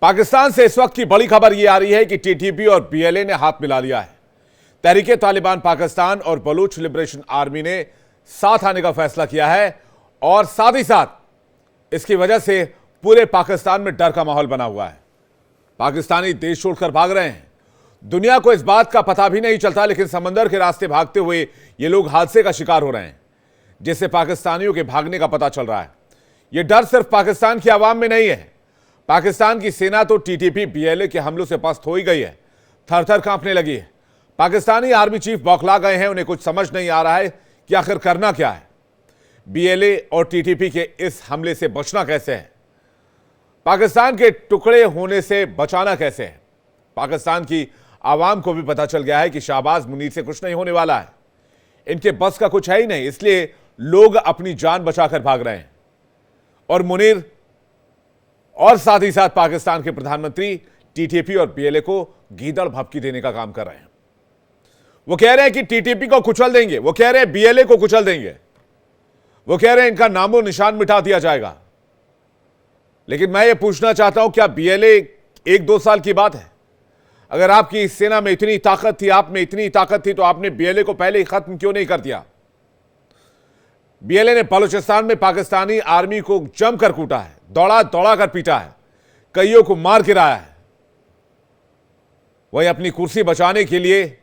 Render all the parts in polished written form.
पाकिस्तान से इस वक्त की बड़ी खबर यह आ रही है कि टीटीपी और बीएलए ने हाथ मिला लिया है। तहरीके तालिबान पाकिस्तान और बलूच लिबरेशन आर्मी ने साथ आने का फैसला किया है और साथ ही साथ इसकी वजह से पूरे पाकिस्तान में डर का माहौल बना हुआ है। पाकिस्तानी देश छोड़कर भाग रहे हैं। दुनिया को इस बात का पता भी नहीं चलता, लेकिन समंदर के रास्ते भागते हुए ये लोग हादसे का शिकार हो रहे हैं, जिससे पाकिस्तानियों के भागने का पता चल रहा है। यह डर सिर्फ पाकिस्तान की आवाम में नहीं है। पाकिस्तान की सेना तो टीटीपी बीएलए के हमलों से पस्त हो ही गई है, थर थर कांपने लगी है। पाकिस्तानी आर्मी चीफ बौखला गए हैं, उन्हें कुछ समझ नहीं आ रहा है कि आखिर करना क्या है। बीएलए और टीटीपी के इस हमले से बचना कैसे है, पाकिस्तान के टुकड़े होने से बचाना कैसे है। पाकिस्तान की आवाम को भी पता चल गया है कि शाहबाज मुनीर से कुछ नहीं होने वाला है, इनके बस का कुछ है ही नहीं, इसलिए लोग अपनी जान बचाकर भाग रहे हैं। और मुनीर और साथ ही साथ पाकिस्तान के प्रधानमंत्री टीटीपी और बीएलए को गीदड़ भभकी देने का काम कर रहे हैं। वो कह रहे हैं कि टीटीपी को कुचल देंगे, वो कह रहे हैं बीएलए को कुचल देंगे, वो कह रहे हैं इनका नामो निशान मिटा दिया जाएगा। लेकिन मैं ये पूछना चाहता हूं, क्या बीएलए 1-2 साल की बात है? अगर आपकी सेना में इतनी ताकत थी, आप में इतनी ताकत थी, तो आपने बीएलए को पहले ही खत्म क्यों नहीं कर दिया? बीएलए ने बलूचिस्तान में पाकिस्तानी आर्मी को जमकर कूटा है, दौड़ा दौड़ा कर पीटा है, कईयों को मार गिराया है। वही अपनी कुर्सी बचाने के लिए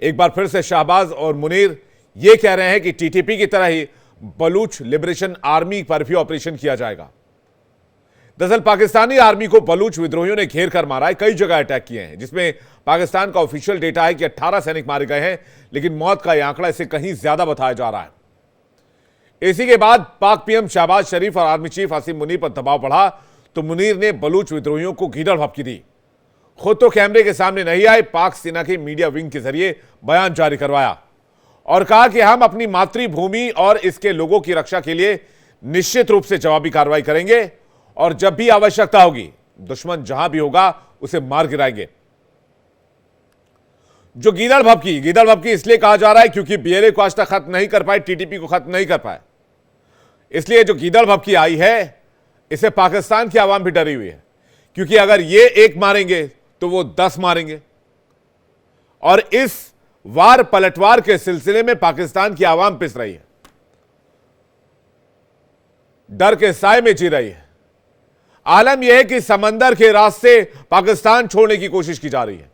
एक बार फिर से शाहबाज और मुनीर यह कह रहे हैं कि टीटीपी की तरह ही बलूच लिबरेशन आर्मी पर भी ऑपरेशन किया जाएगा। दरअसल पाकिस्तानी आर्मी को बलूच विद्रोहियों ने घेर कर मारा है, कई जगह अटैक किए हैं, जिसमें पाकिस्तान का ऑफिशियल डेटा है कि 18 सैनिक मारे गए हैं, लेकिन मौत का यह आंकड़ा इससे कहीं ज्यादा बताया जा रहा है। इसी के बाद पाक पीएम शहबाज शरीफ और आर्मी चीफ आसिम मुनीर पर दबाव बढ़ा तो मुनीर ने बलूच विद्रोहियों को गीदड़ भभकी दी। खुद तो कैमरे के सामने नहीं आए, पाक सेना के मीडिया विंग के जरिए बयान जारी करवाया और कहा कि हम अपनी मातृभूमि और इसके लोगों की रक्षा के लिए निश्चित रूप से जवाबी कार्रवाई करेंगे और जब भी आवश्यकता होगी दुश्मन जहां भी होगा उसे मार गिराएंगे। जो गीदड़ भभकी इसलिए कहा जा रहा है क्योंकि बीएलए को आज तक खत्म नहीं कर पाए, टीटीपी को खत्म नहीं कर पाए, इसलिए जो गीदड़ भभकी आई है इसे पाकिस्तान की आवाम भी डरी हुई है, क्योंकि अगर ये एक मारेंगे तो वो 10 मारेंगे। और इस वार पलटवार के सिलसिले में पाकिस्तान की आवाम पिस रही है, डर के साए में जी रही है। आलम यह है कि समंदर के रास्ते पाकिस्तान छोड़ने की कोशिश की जा रही है।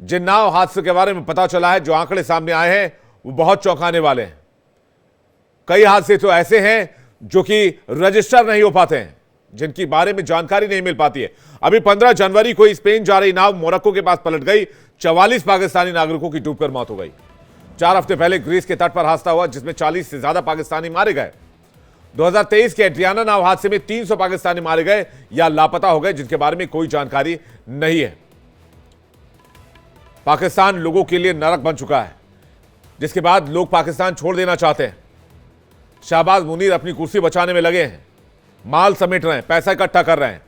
जिन नाव हादसे के बारे में पता चला है, जो आंकड़े सामने आए हैं, वो बहुत चौंकाने वाले हैं। कई हादसे तो ऐसे हैं जो कि रजिस्टर नहीं हो पाते हैं, जिनकी बारे में जानकारी नहीं मिल पाती है। अभी 15 जनवरी को स्पेन जा रही नाव मोरक्को के पास पलट गई, 44 पाकिस्तानी नागरिकों की डूबकर मौत हो गई। 4 हफ्ते पहले ग्रीस के तट पर हादसा हुआ जिसमें 40 से ज्यादा पाकिस्तानी मारे गए। 2023 के एड्रियाना नाव हादसे में 300 पाकिस्तानी मारे गए या लापता हो गए, जिनके बारे में कोई जानकारी नहीं है। पाकिस्तान लोगों के लिए नरक बन चुका है, जिसके बाद लोग पाकिस्तान छोड़ देना चाहते हैं। शाहबाज मुनीर अपनी कुर्सी बचाने में लगे हैं, माल समेट रहे हैं, पैसा इकट्ठा कर रहे हैं,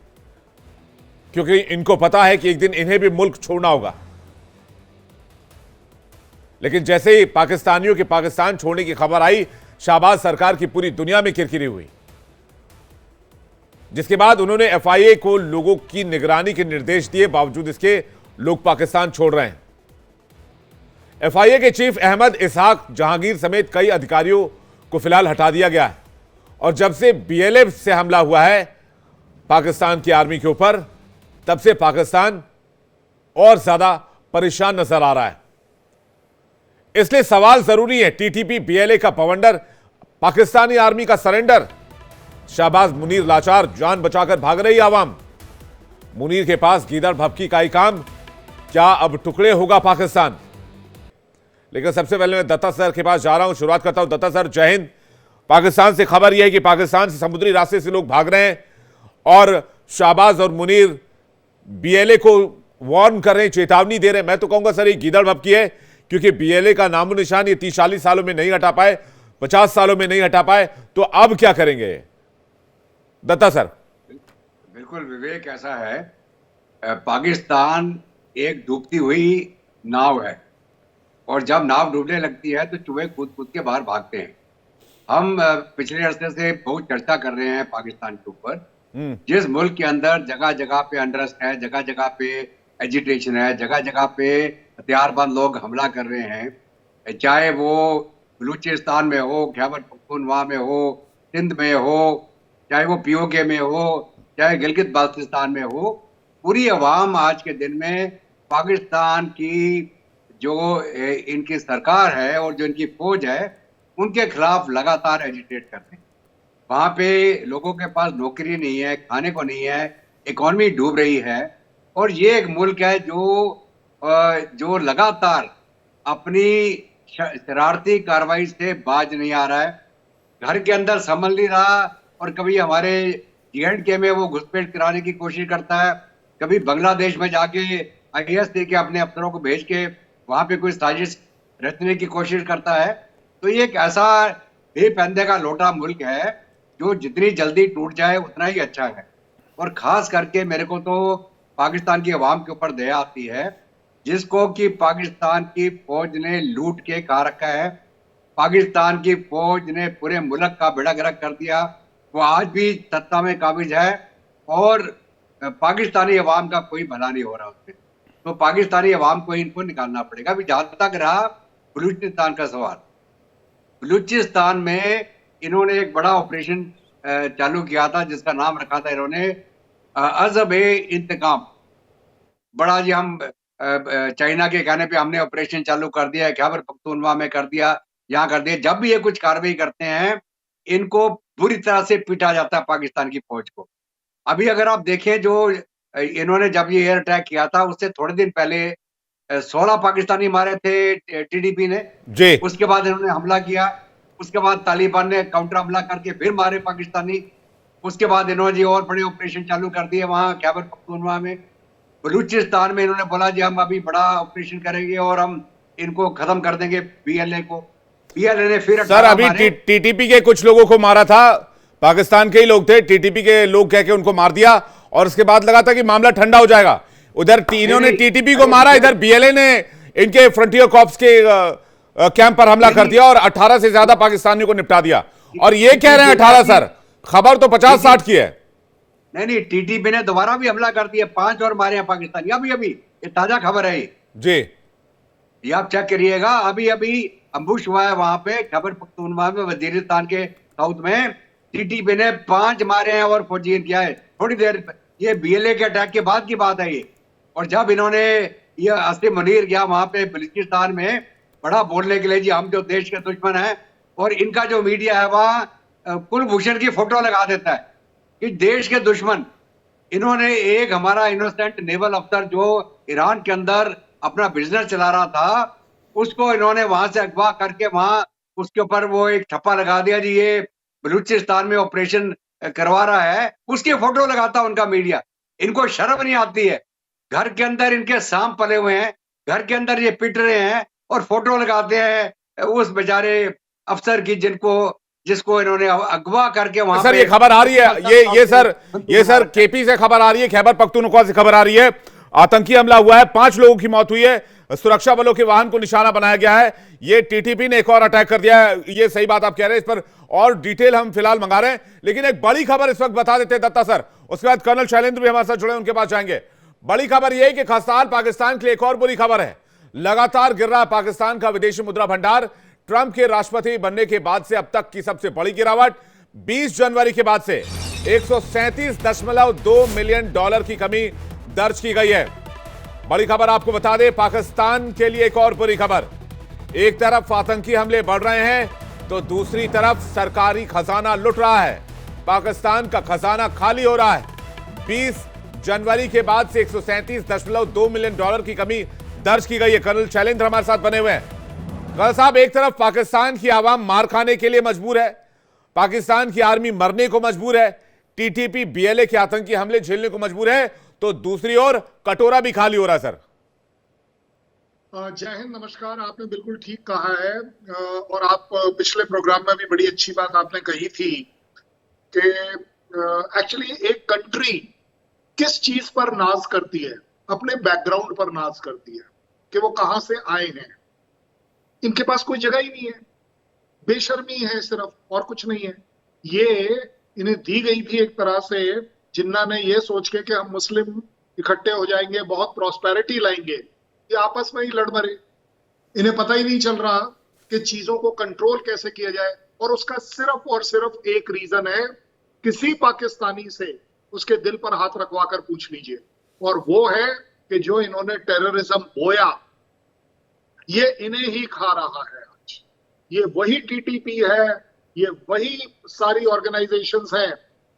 क्योंकि इनको पता है कि एक दिन इन्हें भी मुल्क छोड़ना होगा। लेकिन जैसे ही पाकिस्तानियों के पाकिस्तान छोड़ने की खबर आई, शाहबाज सरकार की पूरी दुनिया में किरकिरी हुई, जिसके बाद उन्होंने एफआईए को लोगों की निगरानी के निर्देश दिए। बावजूद इसके लोग पाकिस्तान छोड़ रहे हैं। एफआईए के चीफ अहमद इसहाक जहांगीर समेत कई अधिकारियों को फिलहाल हटा दिया गया है। और जब से बीएलए से हमला हुआ है पाकिस्तान की आर्मी के ऊपर, तब से पाकिस्तान और ज्यादा परेशान नजर आ रहा है। इसलिए सवाल जरूरी है, टीटीपी बीएलए का बवंडर, पाकिस्तानी आर्मी का सरेंडर, शाहबाज मुनीर लाचार, जान बचाकर भाग रही आवाम। मुनीर के पास गीदड़ भभकी का ही काम, क्या अब टुकड़े होगा पाकिस्तान? लेकिन सबसे पहले मैं दत्ता सर के पास जा रहा हूं, शुरुआत करता हूं। दत्ता सर, जय हिंद। पाकिस्तान से खबर यह है कि पाकिस्तान से समुद्री रास्ते से लोग भाग रहे हैं और शाहबाज और मुनीर बीएलए को वार्न कर रहे हैं, चेतावनी दे रहे हैं। मैं तो कहूंगा सर ये गीदड़ भभकी है, क्योंकि बीएलए का नामो निशान ये 30-40 सालों में नहीं हटा पाए, 50 सालों में नहीं हटा पाए, तो अब क्या करेंगे दत्ता सर? बिल्कुल विवेक, ऐसा है, पाकिस्तान एक डूबती हुई नाव है और जब नाव डूबने लगती है तो चूहे कूद कूद के बाहर भागते हैं। हम पिछले अरसे से बहुत चर्चा कर रहे हैं पाकिस्तान के ऊपर जिस मुल्क के अंदर जगह जगह पे अनरेस्ट है, जगह जगह पे एजिटेशन है, जगह जगह पे हथियारबंद लोग हमला कर रहे हैं, चाहे वो बलूचिस्तान में हो, खैबर पख्तूनख्वा में हो, सिंध में हो, चाहे वो पीओके में हो, चाहे गिलगित बाल्टिस्तान में हो, पूरी अवाम आज के दिन में पाकिस्तान की जो इनकी सरकार है और जो इनकी फौज है उनके खिलाफ लगातार एजिटेट करते हैं। वहां पे लोगों के पास नौकरी नहीं है, खाने को नहीं है, इकोनॉमी डूब रही है। और ये एक मुल्क है जो लगातार अपनी शरारती कार्रवाई से बाज नहीं आ रहा है, घर के अंदर संभल नहीं रहा, और कभी हमारे J&K में वो घुसपैठ कराने की कोशिश करता है, कभी बांग्लादेश में जाके IAS दे के अपने अफसरों को भेज के वहां पे कोई साजिश रचने की कोशिश करता है। तो ये एक ऐसा बेपंदे का लोटा मुल्क है जो जितनी जल्दी टूट जाए उतना ही अच्छा है। और खास करके मेरे को तो पाकिस्तान की अवाम के ऊपर दया आती है, जिसको कि पाकिस्तान की फौज ने लूट के खा रखा है। पाकिस्तान की फौज ने पूरे मुल्क का बेड़ा गर्क कर दिया। वो आज भी सत्ता में काबिज है और पाकिस्तानी अवाम का कोई भला नहीं हो रहा उससे। तो पाकिस्तानी अवाम को इनको निकालना पड़ेगा। अभी जहां तक रहा बलूचिस्तान का सवाल, बलूचिस्तान में इन्होंने एक बड़ा ऑपरेशन चालू किया था जिसका नाम रखा था इन्होंने अज़ब-ए-इंतकाम। बड़ा जी हम चाइना के कहने पे हमने ऑपरेशन चालू कर दिया है, खैबर पख्तूनख्वा में कर दिया, यहाँ कर दिया। जब भी ये कुछ कार्रवाई करते हैं इनको बुरी तरह से पीटा जाता है पाकिस्तान की फौज को। अभी अगर आप देखें जो इन्होंने जब ये एयर अटैक किया था उससे थोड़े दिन पहले 16 पाकिस्तानी मारे थे TTP ने जी। उसके बाद इन्होंने हमला किया, उसके बाद तालिबान ने काउंटर हमला करके फिर मारे पाकिस्तानी, उसके बाद इन्होंने जी और बड़े ऑपरेशन चालू कर दिए वहां खैबर पख्तूनख्वा में। बलूचिस्तान में इन्होंने बोला जी हम अभी बड़ा ऑपरेशन करेंगे और हम इनको खत्म कर देंगे BLA को। BLA ने फिर सर अभी TTP के कुछ लोगों को मारा था, पाकिस्तान के ही लोग थे, TTP के लोग कह के उनको मार दिया और उसके बाद लगा था कि मामला ठंडा हो जाएगा। उधर इन्होंने TTP को मारा, इधर BLA ने इनके फ्रंटियर कॉर्प्स के कैंप पर हमला कर दिया और 18 से ज्यादा पाकिस्तानियों को निपटा दिया। और ये कह रहे हैं 18 सर, खबर तो 50-60 की है। नहीं, TTP ने दोबारा भी हमला कर दिया, 5 और मारे हैं पाकिस्तानी अभी। ये ताजा खबर है जी, ये आप चेक करिएगा। अभी अम्बुश हुआ है वहां पे खैबर पख्तूनख्वा में, वजीरिस्तान के साउथ में। TTP ने 5 मारे हैं और फौजी किया है थोड़ी देर। ये BLA के अटैक के बाद की बात है ये। और जब इन्होंने ये आसिम मुनीर गया वहां पे बलूचिस्तान में बड़ा बोलने के लिए जी हम जो देश के दुश्मन हैं, और इनका जो मीडिया है वह कुलभूषण की फोटो लगा देता है कि देश के दुश्मन। इन्होंने एक हमारा इनोसेंट नेवल अफसर जो ईरान के अंदर अपना बिजनेस चला रहा था उसको इन्होंने वहां से अगवा करके वहां उसके ऊपर वो एक ठप्पा लगा दिया जी ये बलूचिस्तान में ऑपरेशन करवा रहा है, उसकी फोटो लगाता उनका मीडिया। इनको शर्म नहीं आती है? घर के अंदर इनके सांप पले हुए हैं, घर के अंदर ये पिट रहे हैं और फोटो लगाते हैं उस बेचारे अफसर की जिसको इन्होंने अगवा करके वहां। सर ये खबर आ रही है, ये सर KP से खबर आ रही है, खैबर पख्तूनख्वा से खबर आ रही है, आतंकी हमला हुआ है, 5 लोगों की मौत हुई है, सुरक्षा बलों के वाहन को निशाना बनाया गया है। ये TTP ने एक और अटैक कर दिया है, ये सही बात आप कह रहे हैं, इस पर और डिटेल हम फिलहाल मंगा रहे हैं। लेकिन एक बड़ी खबर इस वक्त बता देते हैं दत्ता सर, उसके बाद कर्नल शैलेंद्र भी हमारे साथ जुड़े, उनके पास जाएंगे। बड़ी खबर यह है कि खस्ताहाल पाकिस्तान के लिए एक और बुरी खबर है। लगातार गिर रहा है पाकिस्तान का विदेशी मुद्रा भंडार। ट्रंप के राष्ट्रपति बनने के बाद से अब तक की सबसे बड़ी गिरावट। 20 जनवरी के बाद से 137.2 मिलियन डॉलर की कमी दर्ज की गई है। बड़ी खबर आपको बता दें, पाकिस्तान के लिए एक और बुरी खबर। एक तरफ आतंकी हमले बढ़ रहे हैं तो दूसरी तरफ सरकारी खजाना लुट रहा है। पाकिस्तान का खजाना खाली हो रहा है। 20 जनवरी के बाद से 137.2 मिलियन डॉलर की कमी दर्ज की गई है। कर्नल शैलेंद्र हमारे साथ बने हुए हैं। कर्नल साहब, एक तरफ पाकिस्तान की आवाम मार खाने के लिए मजबूर है, पाकिस्तान की आर्मी मरने को मजबूर है, TTP BLA के आतंकी हमले झेलने को मजबूर है, तो दूसरी ओर कटोरा भी खाली हो रहा है। सर जय हिंद, नमस्कार। आपने बिल्कुल ठीक कहा है और आप पिछले प्रोग्राम में भी बड़ी अच्छी बात आपने कही थी कि एक्चुअली एक कंट्री किस चीज पर नाज करती है, अपने बैकग्राउंड पर नाज करती है कि वो कहां से आए हैं। इनके पास कोई जगह ही नहीं है, बेशर्मी है सिर्फ और कुछ नहीं है। ये इन्हें दी गई थी एक तरह से जिन्ना ने ये सोच के कि हम मुस्लिम इकट्ठे हो जाएंगे, बहुत प्रॉस्पेरिटी लाएंगे, ये आपस में ही लड़ मरे। इन्हें पता ही नहीं चल रहा कि चीजों को कंट्रोल कैसे किया जाए, और उसका सिर्फ और सिर्फ एक रीजन है, किसी पाकिस्तानी से उसके दिल पर हाथ रखवा कर पूछ लीजिए, और वो है कि जो इन्होंने टेररिज्म बोया ये इन्हें ही खा रहा है आज। ये वही टीटीपी है, ये वही सारी ऑर्गेनाइजेशंस हैं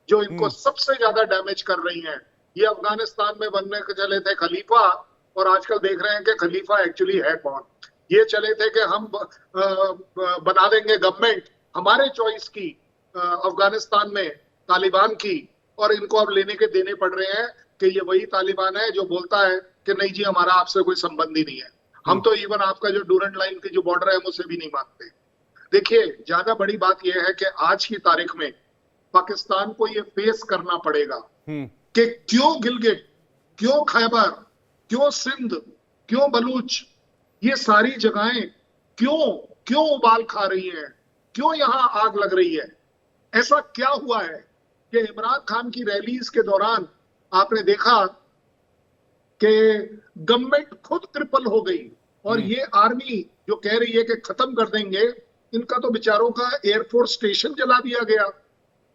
जो इनको सबसे ज्यादा डैमेज कर रही हैं। ये अफगानिस्तान में बनने के चले थे खलीफा, और आजकल देख रहे हैं कि खलीफा एक्चुअली है कौन। ये चले थे कि हम बना देंगे गवर्नमेंट हमारे चॉइस की अफगानिस्तान में तालिबान की, और इनको अब लेने के देने पड़ रहे हैं कि ये वही तालिबान है जो बोलता है कि नहीं जी हमारा आपसे कोई संबंध ही नहीं है, हम तो इवन आपका जो डूरंट लाइन की जो बॉर्डर है हम उसे भी नहीं मानते। देखिए ज्यादा बड़ी बात यह है कि आज की तारीख में पाकिस्तान को ये फेस करना पड़ेगा कि क्यों गिलगिट, क्यों खैबर, क्यों सिंध, क्यों बलूच, ये सारी जगहें क्यों उबाल खा रही हैं, क्यों यहां आग लग रही है। ऐसा क्या हुआ है कि इमरान खान की रैलीज के दौरान आपने देखा कि गवर्नमेंट खुद ट्रिपल हो गई, और ये आर्मी जो कह रही है कि खत्म कर देंगे, इनका तो बेचारों का एयरफोर्स स्टेशन जला दिया गया,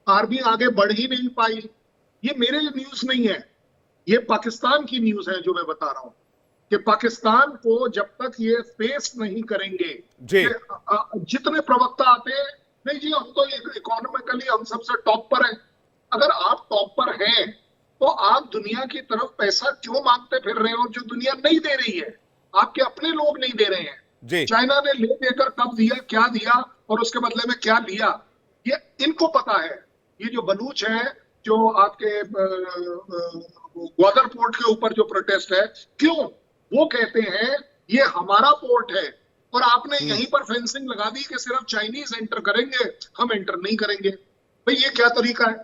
आर्मी आगे बढ़ ही नहीं पाई। ये मेरे न्यूज नहीं है, ये पाकिस्तान की न्यूज है जो मैं बता रहा हूं कि पाकिस्तान को जब तक ये फेस नहीं करेंगे जी। जितने प्रवक्ता आते हैं, नहीं जी हम तो इकोनॉमिकली हम सबसे टॉप पर हैं। अगर आप टॉप पर हैं तो आप दुनिया की तरफ पैसा क्यों मांगते फिर रहे हो जो दुनिया नहीं दे रही है, आपके अपने लोग नहीं दे रहे हैं जी। चाइना ने ले देकर कब दिया, क्या दिया और उसके बदले में क्या लिया, ये इनको पता है। ये जो बलूच है, जो आपके ग्वादर पोर्ट के ऊपर जो प्रोटेस्ट है, क्यों वो कहते हैं ये हमारा पोर्ट है, और आपने यहीं पर फेंसिंग लगा दी कि सिर्फ चाइनीज एंटर करेंगे, हम एंटर नहीं करेंगे। भाई ये क्या तरीका है?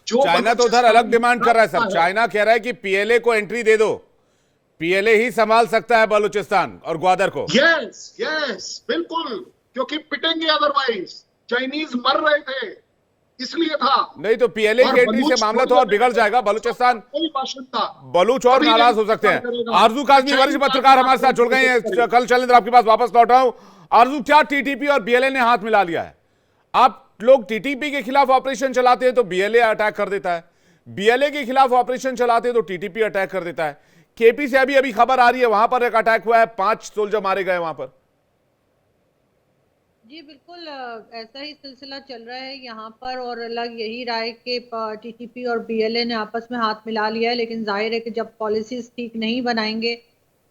जो चाइना तो उधर अलग डिमांड कर रहा है सर। चाइना कह रहा है कि पीएलए को एंट्री दे दो, पीएलए ही संभाल सकता है बलूचिस्तान और ग्वादर को। यस यस बिल्कुल, क्योंकि पिटेंगे अदरवाइज। चाइनीज मर रहे थे इसलिए था। नहीं तो पीएलए की एंट्री से मामला तो और बिगड़ जाएगा। बलूचिस्तान, बलूच और नाराज हो सकते हैं। आरजू काजमी वरिष्ठ पत्रकार हमारे साथ जुड़ गए हैं। कल शैलेंद्र आपके पास वापस लौट रहा हूं। आरजू, क्या टीटीपी और बीएलए ने हाथ मिला लिया है? आप लोग टीटीपी के खिलाफ ऑपरेशन चलाते हैं तो बीएलए अटैक कर देता है, बीएलए के खिलाफ ऑपरेशन चलाते हैं तो टीटीपी अटैक कर देता है। केपी से अभी खबर आ रही है वहां पर एक अटैक हुआ है, 5 सोल्जर मारे गए वहां पर। जी बिल्कुल, ऐसा ही सिलसिला चल रहा है यहाँ पर, और अलग यही राय कि टीटीपी और बीएलए ने आपस में हाथ मिला लिया है। लेकिन जाहिर है कि जब पॉलिसीज ठीक नहीं बनाएंगे,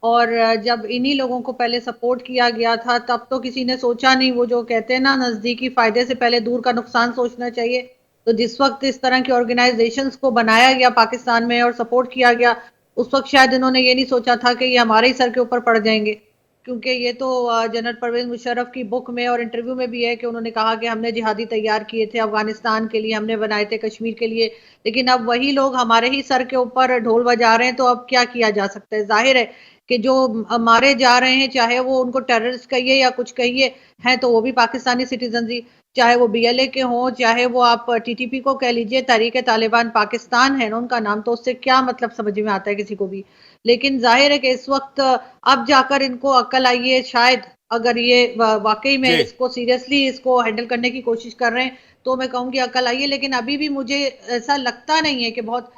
और जब इन्हीं लोगों को पहले सपोर्ट किया गया था, तब तो किसी ने सोचा नहीं। वो जो कहते हैं ना, नज़दीकी फायदे से पहले दूर का नुकसान सोचना चाहिए। तो जिस वक्त इस तरह की ऑर्गेनाइजेशंस को बनाया गया पाकिस्तान में और सपोर्ट किया गया, उस वक्त शायद इन्होंने ये नहीं सोचा था कि ये हमारे ही सर के ऊपर पड़ जाएंगे। क्योंकि ये तो जनरल परवेज मुशर्रफ की बुक में और इंटरव्यू में भी है कि उन्होंने कहा कि हमने जिहादी तैयार किए थे अफगानिस्तान के लिए, हमने बनाए थे कश्मीर के लिए, लेकिन अब वही लोग हमारे ही सर के ऊपर ढोल बजा रहे हैं। तो अब क्या किया जा सकता है? जाहिर है कि जो मारे जा रहे हैं, चाहे वो उनको टेररिस्ट कहिए या कुछ कहिए, हैं तो वो भी पाकिस्तानी सिटीजन ही, चाहे वो बीएलए के हों, चाहे वो आप टीटीपी को कह लीजिए, तहरीक तालिबान पाकिस्तान है ना उनका नाम, तो उससे क्या मतलब समझ में आता है किसी को भी। लेकिन जाहिर है कि इस वक्त अब जाकर इनको अक्ल आई है शायद, अगर ये वाकई में इसको सीरियसली इसको हैंडल करने की कोशिश कर रहे हैं तो मैं कहूँगी अक्ल आई है। लेकिन अभी भी मुझे ऐसा लगता नहीं है कि बहुत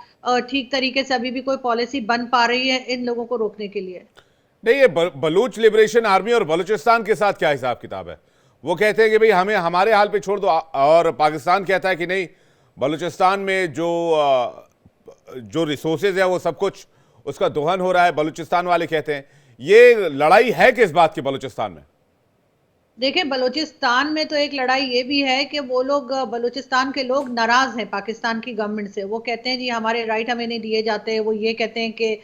ठीक तरीके से अभी भी कोई पॉलिसी बन पा रही है इन लोगों को रोकने के लिए। नहीं, ये बलूच लिबरेशन आर्मी और बलूचिस्तान के साथ क्या हिसाब किताब है? वो कहते हैं कि भाई हमें हमारे हाल पे छोड़ दो, और पाकिस्तान कहता है कि नहीं, बलूचिस्तान में जो रिसोर्सेज है वो सब कुछ उसका दोहन हो रहा है। बलूचिस्तान वाले कहते हैं ये लड़ाई है किस बात की बलूचिस्तान में? देखिए, बलूचिस्तान में तो एक लड़ाई ये भी है कि वो लोग, बलूचिस्तान के लोग नाराज हैं पाकिस्तान की गवर्नमेंट से। वो कहते हैं जी हमारे राइट हमें नहीं दिए जाते। वो ये कहते हैं कि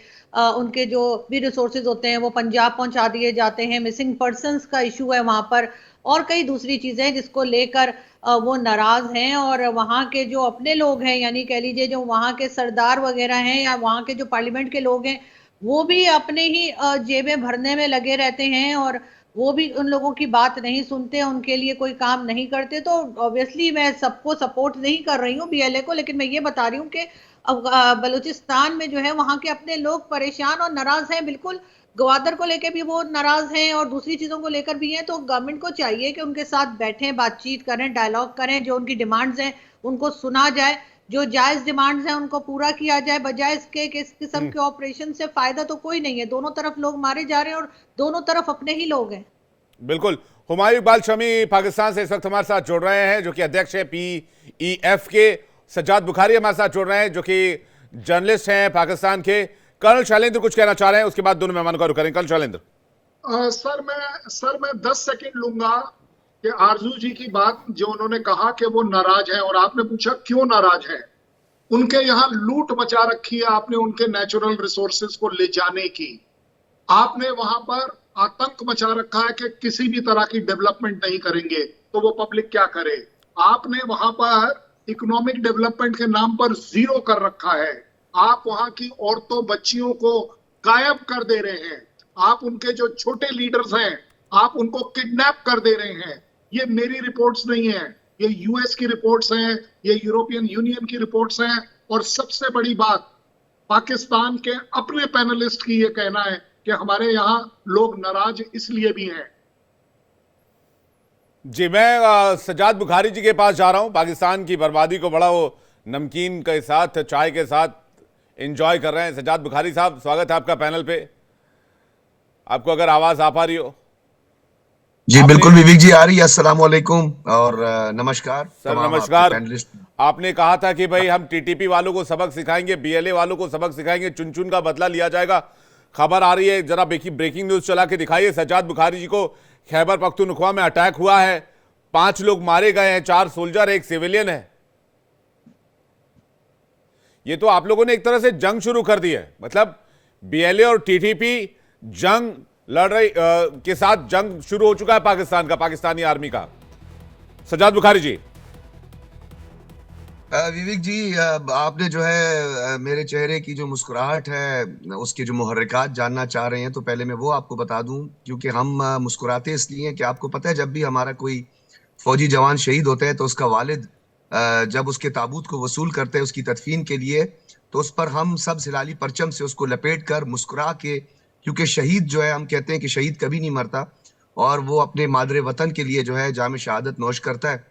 उनके जो भी रिसोर्सेज होते हैं वो पंजाब पहुंचा दिए जाते हैं। मिसिंग पर्सनस का इशू है वहां पर, और कई दूसरी चीजें हैं जिसको लेकर वो नाराज हैं। और वहाँ के जो अपने लोग हैं, यानी कह लीजिए जो वहाँ के सरदार वगैरह हैं या वहाँ के जो पार्लियामेंट के लोग हैं, वो भी अपने ही जेबें भरने में लगे रहते हैं, और वो भी उन लोगों की बात नहीं सुनते, उनके लिए कोई काम नहीं करते। तो ऑब्वियसली मैं सबको सपोर्ट नहीं कर रही हूँ बीएलए को, लेकिन मैं ये बता रही हूँ कि बलूचिस्तान में जो है वहां के अपने लोग परेशान और नाराज हैं, बिल्कुल गवादर को लेकर भी वो नाराज हैं और दूसरी चीजों को लेकर भी हैं। तो गवर्नमेंट को चाहिए कि उनके साथ बैठें, बातचीत करें, डायलॉग करें, जो उनकी डिमांड्स हैं उनको सुना जाए, जो जायज डिमांड्स हैं उनको पूरा किया जाए, बजाय इसके कि इस किस्म के ऑपरेशन से फायदा तो कोई नहीं है। दोनों तरफ लोग मारे जा रहे हैं और दोनों तरफ अपने ही लोग हैं। बिल्कुल। हुमायूं इकबाल शमी पाकिस्तान से इस वक्त हमारे साथ जुड़ रहे हैं, जो कि अध्यक्ष है PEF के। सज्जाद बुखारी हमारे साथ जुड़ रहे हैं, जो कि जर्नलिस्ट हैं पाकिस्तान के। कर्नल शैलेंद्र कुछ कहना चाह रहे हैं, उसके बाद दोनों मेहमानों का रुख करेंगे। कर्नल शैलेंद्र। सर मैं 10 सेकंड लूंगा कि आरजू जी की बात जो उन्होंने कहा कि वो नाराज है, और आपने पूछा क्यों नाराज है। उनके यहाँ लूट मचा रखी है आपने उनके नेचुरल रिसोर्सेज को ले जाने की। आपने वहां पर आतंक मचा रखा है कि किसी भी तरह की डेवलपमेंट नहीं करेंगे, तो वो पब्लिक क्या करे। आपने वहां पर इकोनॉमिक डेवलपमेंट के नाम पर जीरो कर रखा है। आप वहां की औरतों बच्चियों को गायब कर दे रहे हैं। आप उनके जो छोटे लीडर्स हैं आप उनको किडनैप कर दे रहे हैं। ये मेरी रिपोर्ट्स नहीं है, ये यूएस की रिपोर्ट्स हैं, ये यूरोपियन यूनियन की रिपोर्ट्स हैं। और सबसे बड़ी बात, पाकिस्तान के अपने पैनलिस्ट की ये कहना है कि हमारे यहाँ लोग नाराज इसलिए भी हैं। जी, मैं सज्जाद बुखारी जी के पास जा रहा हूं। पाकिस्तान की बर्बादी को बड़ा वो नमकीन के साथ, चाय के साथ एंजॉय कर रहे हैं। सज्जाद बुखारी साहब, स्वागत है आपका पैनल पे। आपको अगर आवाज आ पा रही हो। जी बिल्कुल विवेक जी, आ रही है। अस्सलाम वालेकुम और नमस्कार सर। नमस्कार। आपने कहा था कि भाई हम TTP वालों को सबक सिखाएंगे, BLA वालों को सबक सिखाएंगे, चुन चुन का बदला लिया जाएगा। खबर आ रही है, जरा ब्रेकिंग न्यूज चला के दिखाइए। सज्जाद बुखारी जी को खैबर पख्तूनख्वा में अटैक हुआ है, 5 लोग मारे गए हैं, 4 सोल्जर, 1 सिविलियन है। ये तो आप लोगों ने एक तरह से जंग शुरू कर दी है। मतलब BLA और TTP जंग लड़ रही के साथ जंग शुरू हो चुका है पाकिस्तान का, पाकिस्तानी आर्मी का। सज्जाद बुखारी जी। विवेक जी, आपने जो है मेरे चेहरे की जो मुस्कुराहट है उसके जो मुहर्रिकात जानना चाह रहे हैं, तो पहले मैं वो आपको बता दूं। क्योंकि हम मुस्कुराते इसलिए कि आपको पता है जब भी हमारा कोई फौजी जवान शहीद होता है तो उसका वालिद जब उसके ताबूत को वसूल करते हैं उसकी तदफीन के लिए, तो उस पर हम सब सिलाली परचम से उसको लपेट कर मुस्कुरा के, क्योंकि शहीद जो है, हम कहते हैं कि शहीद कभी नहीं मरता और वो अपने मादरे वतन के लिए जो है जाम शहादत नोश करता है।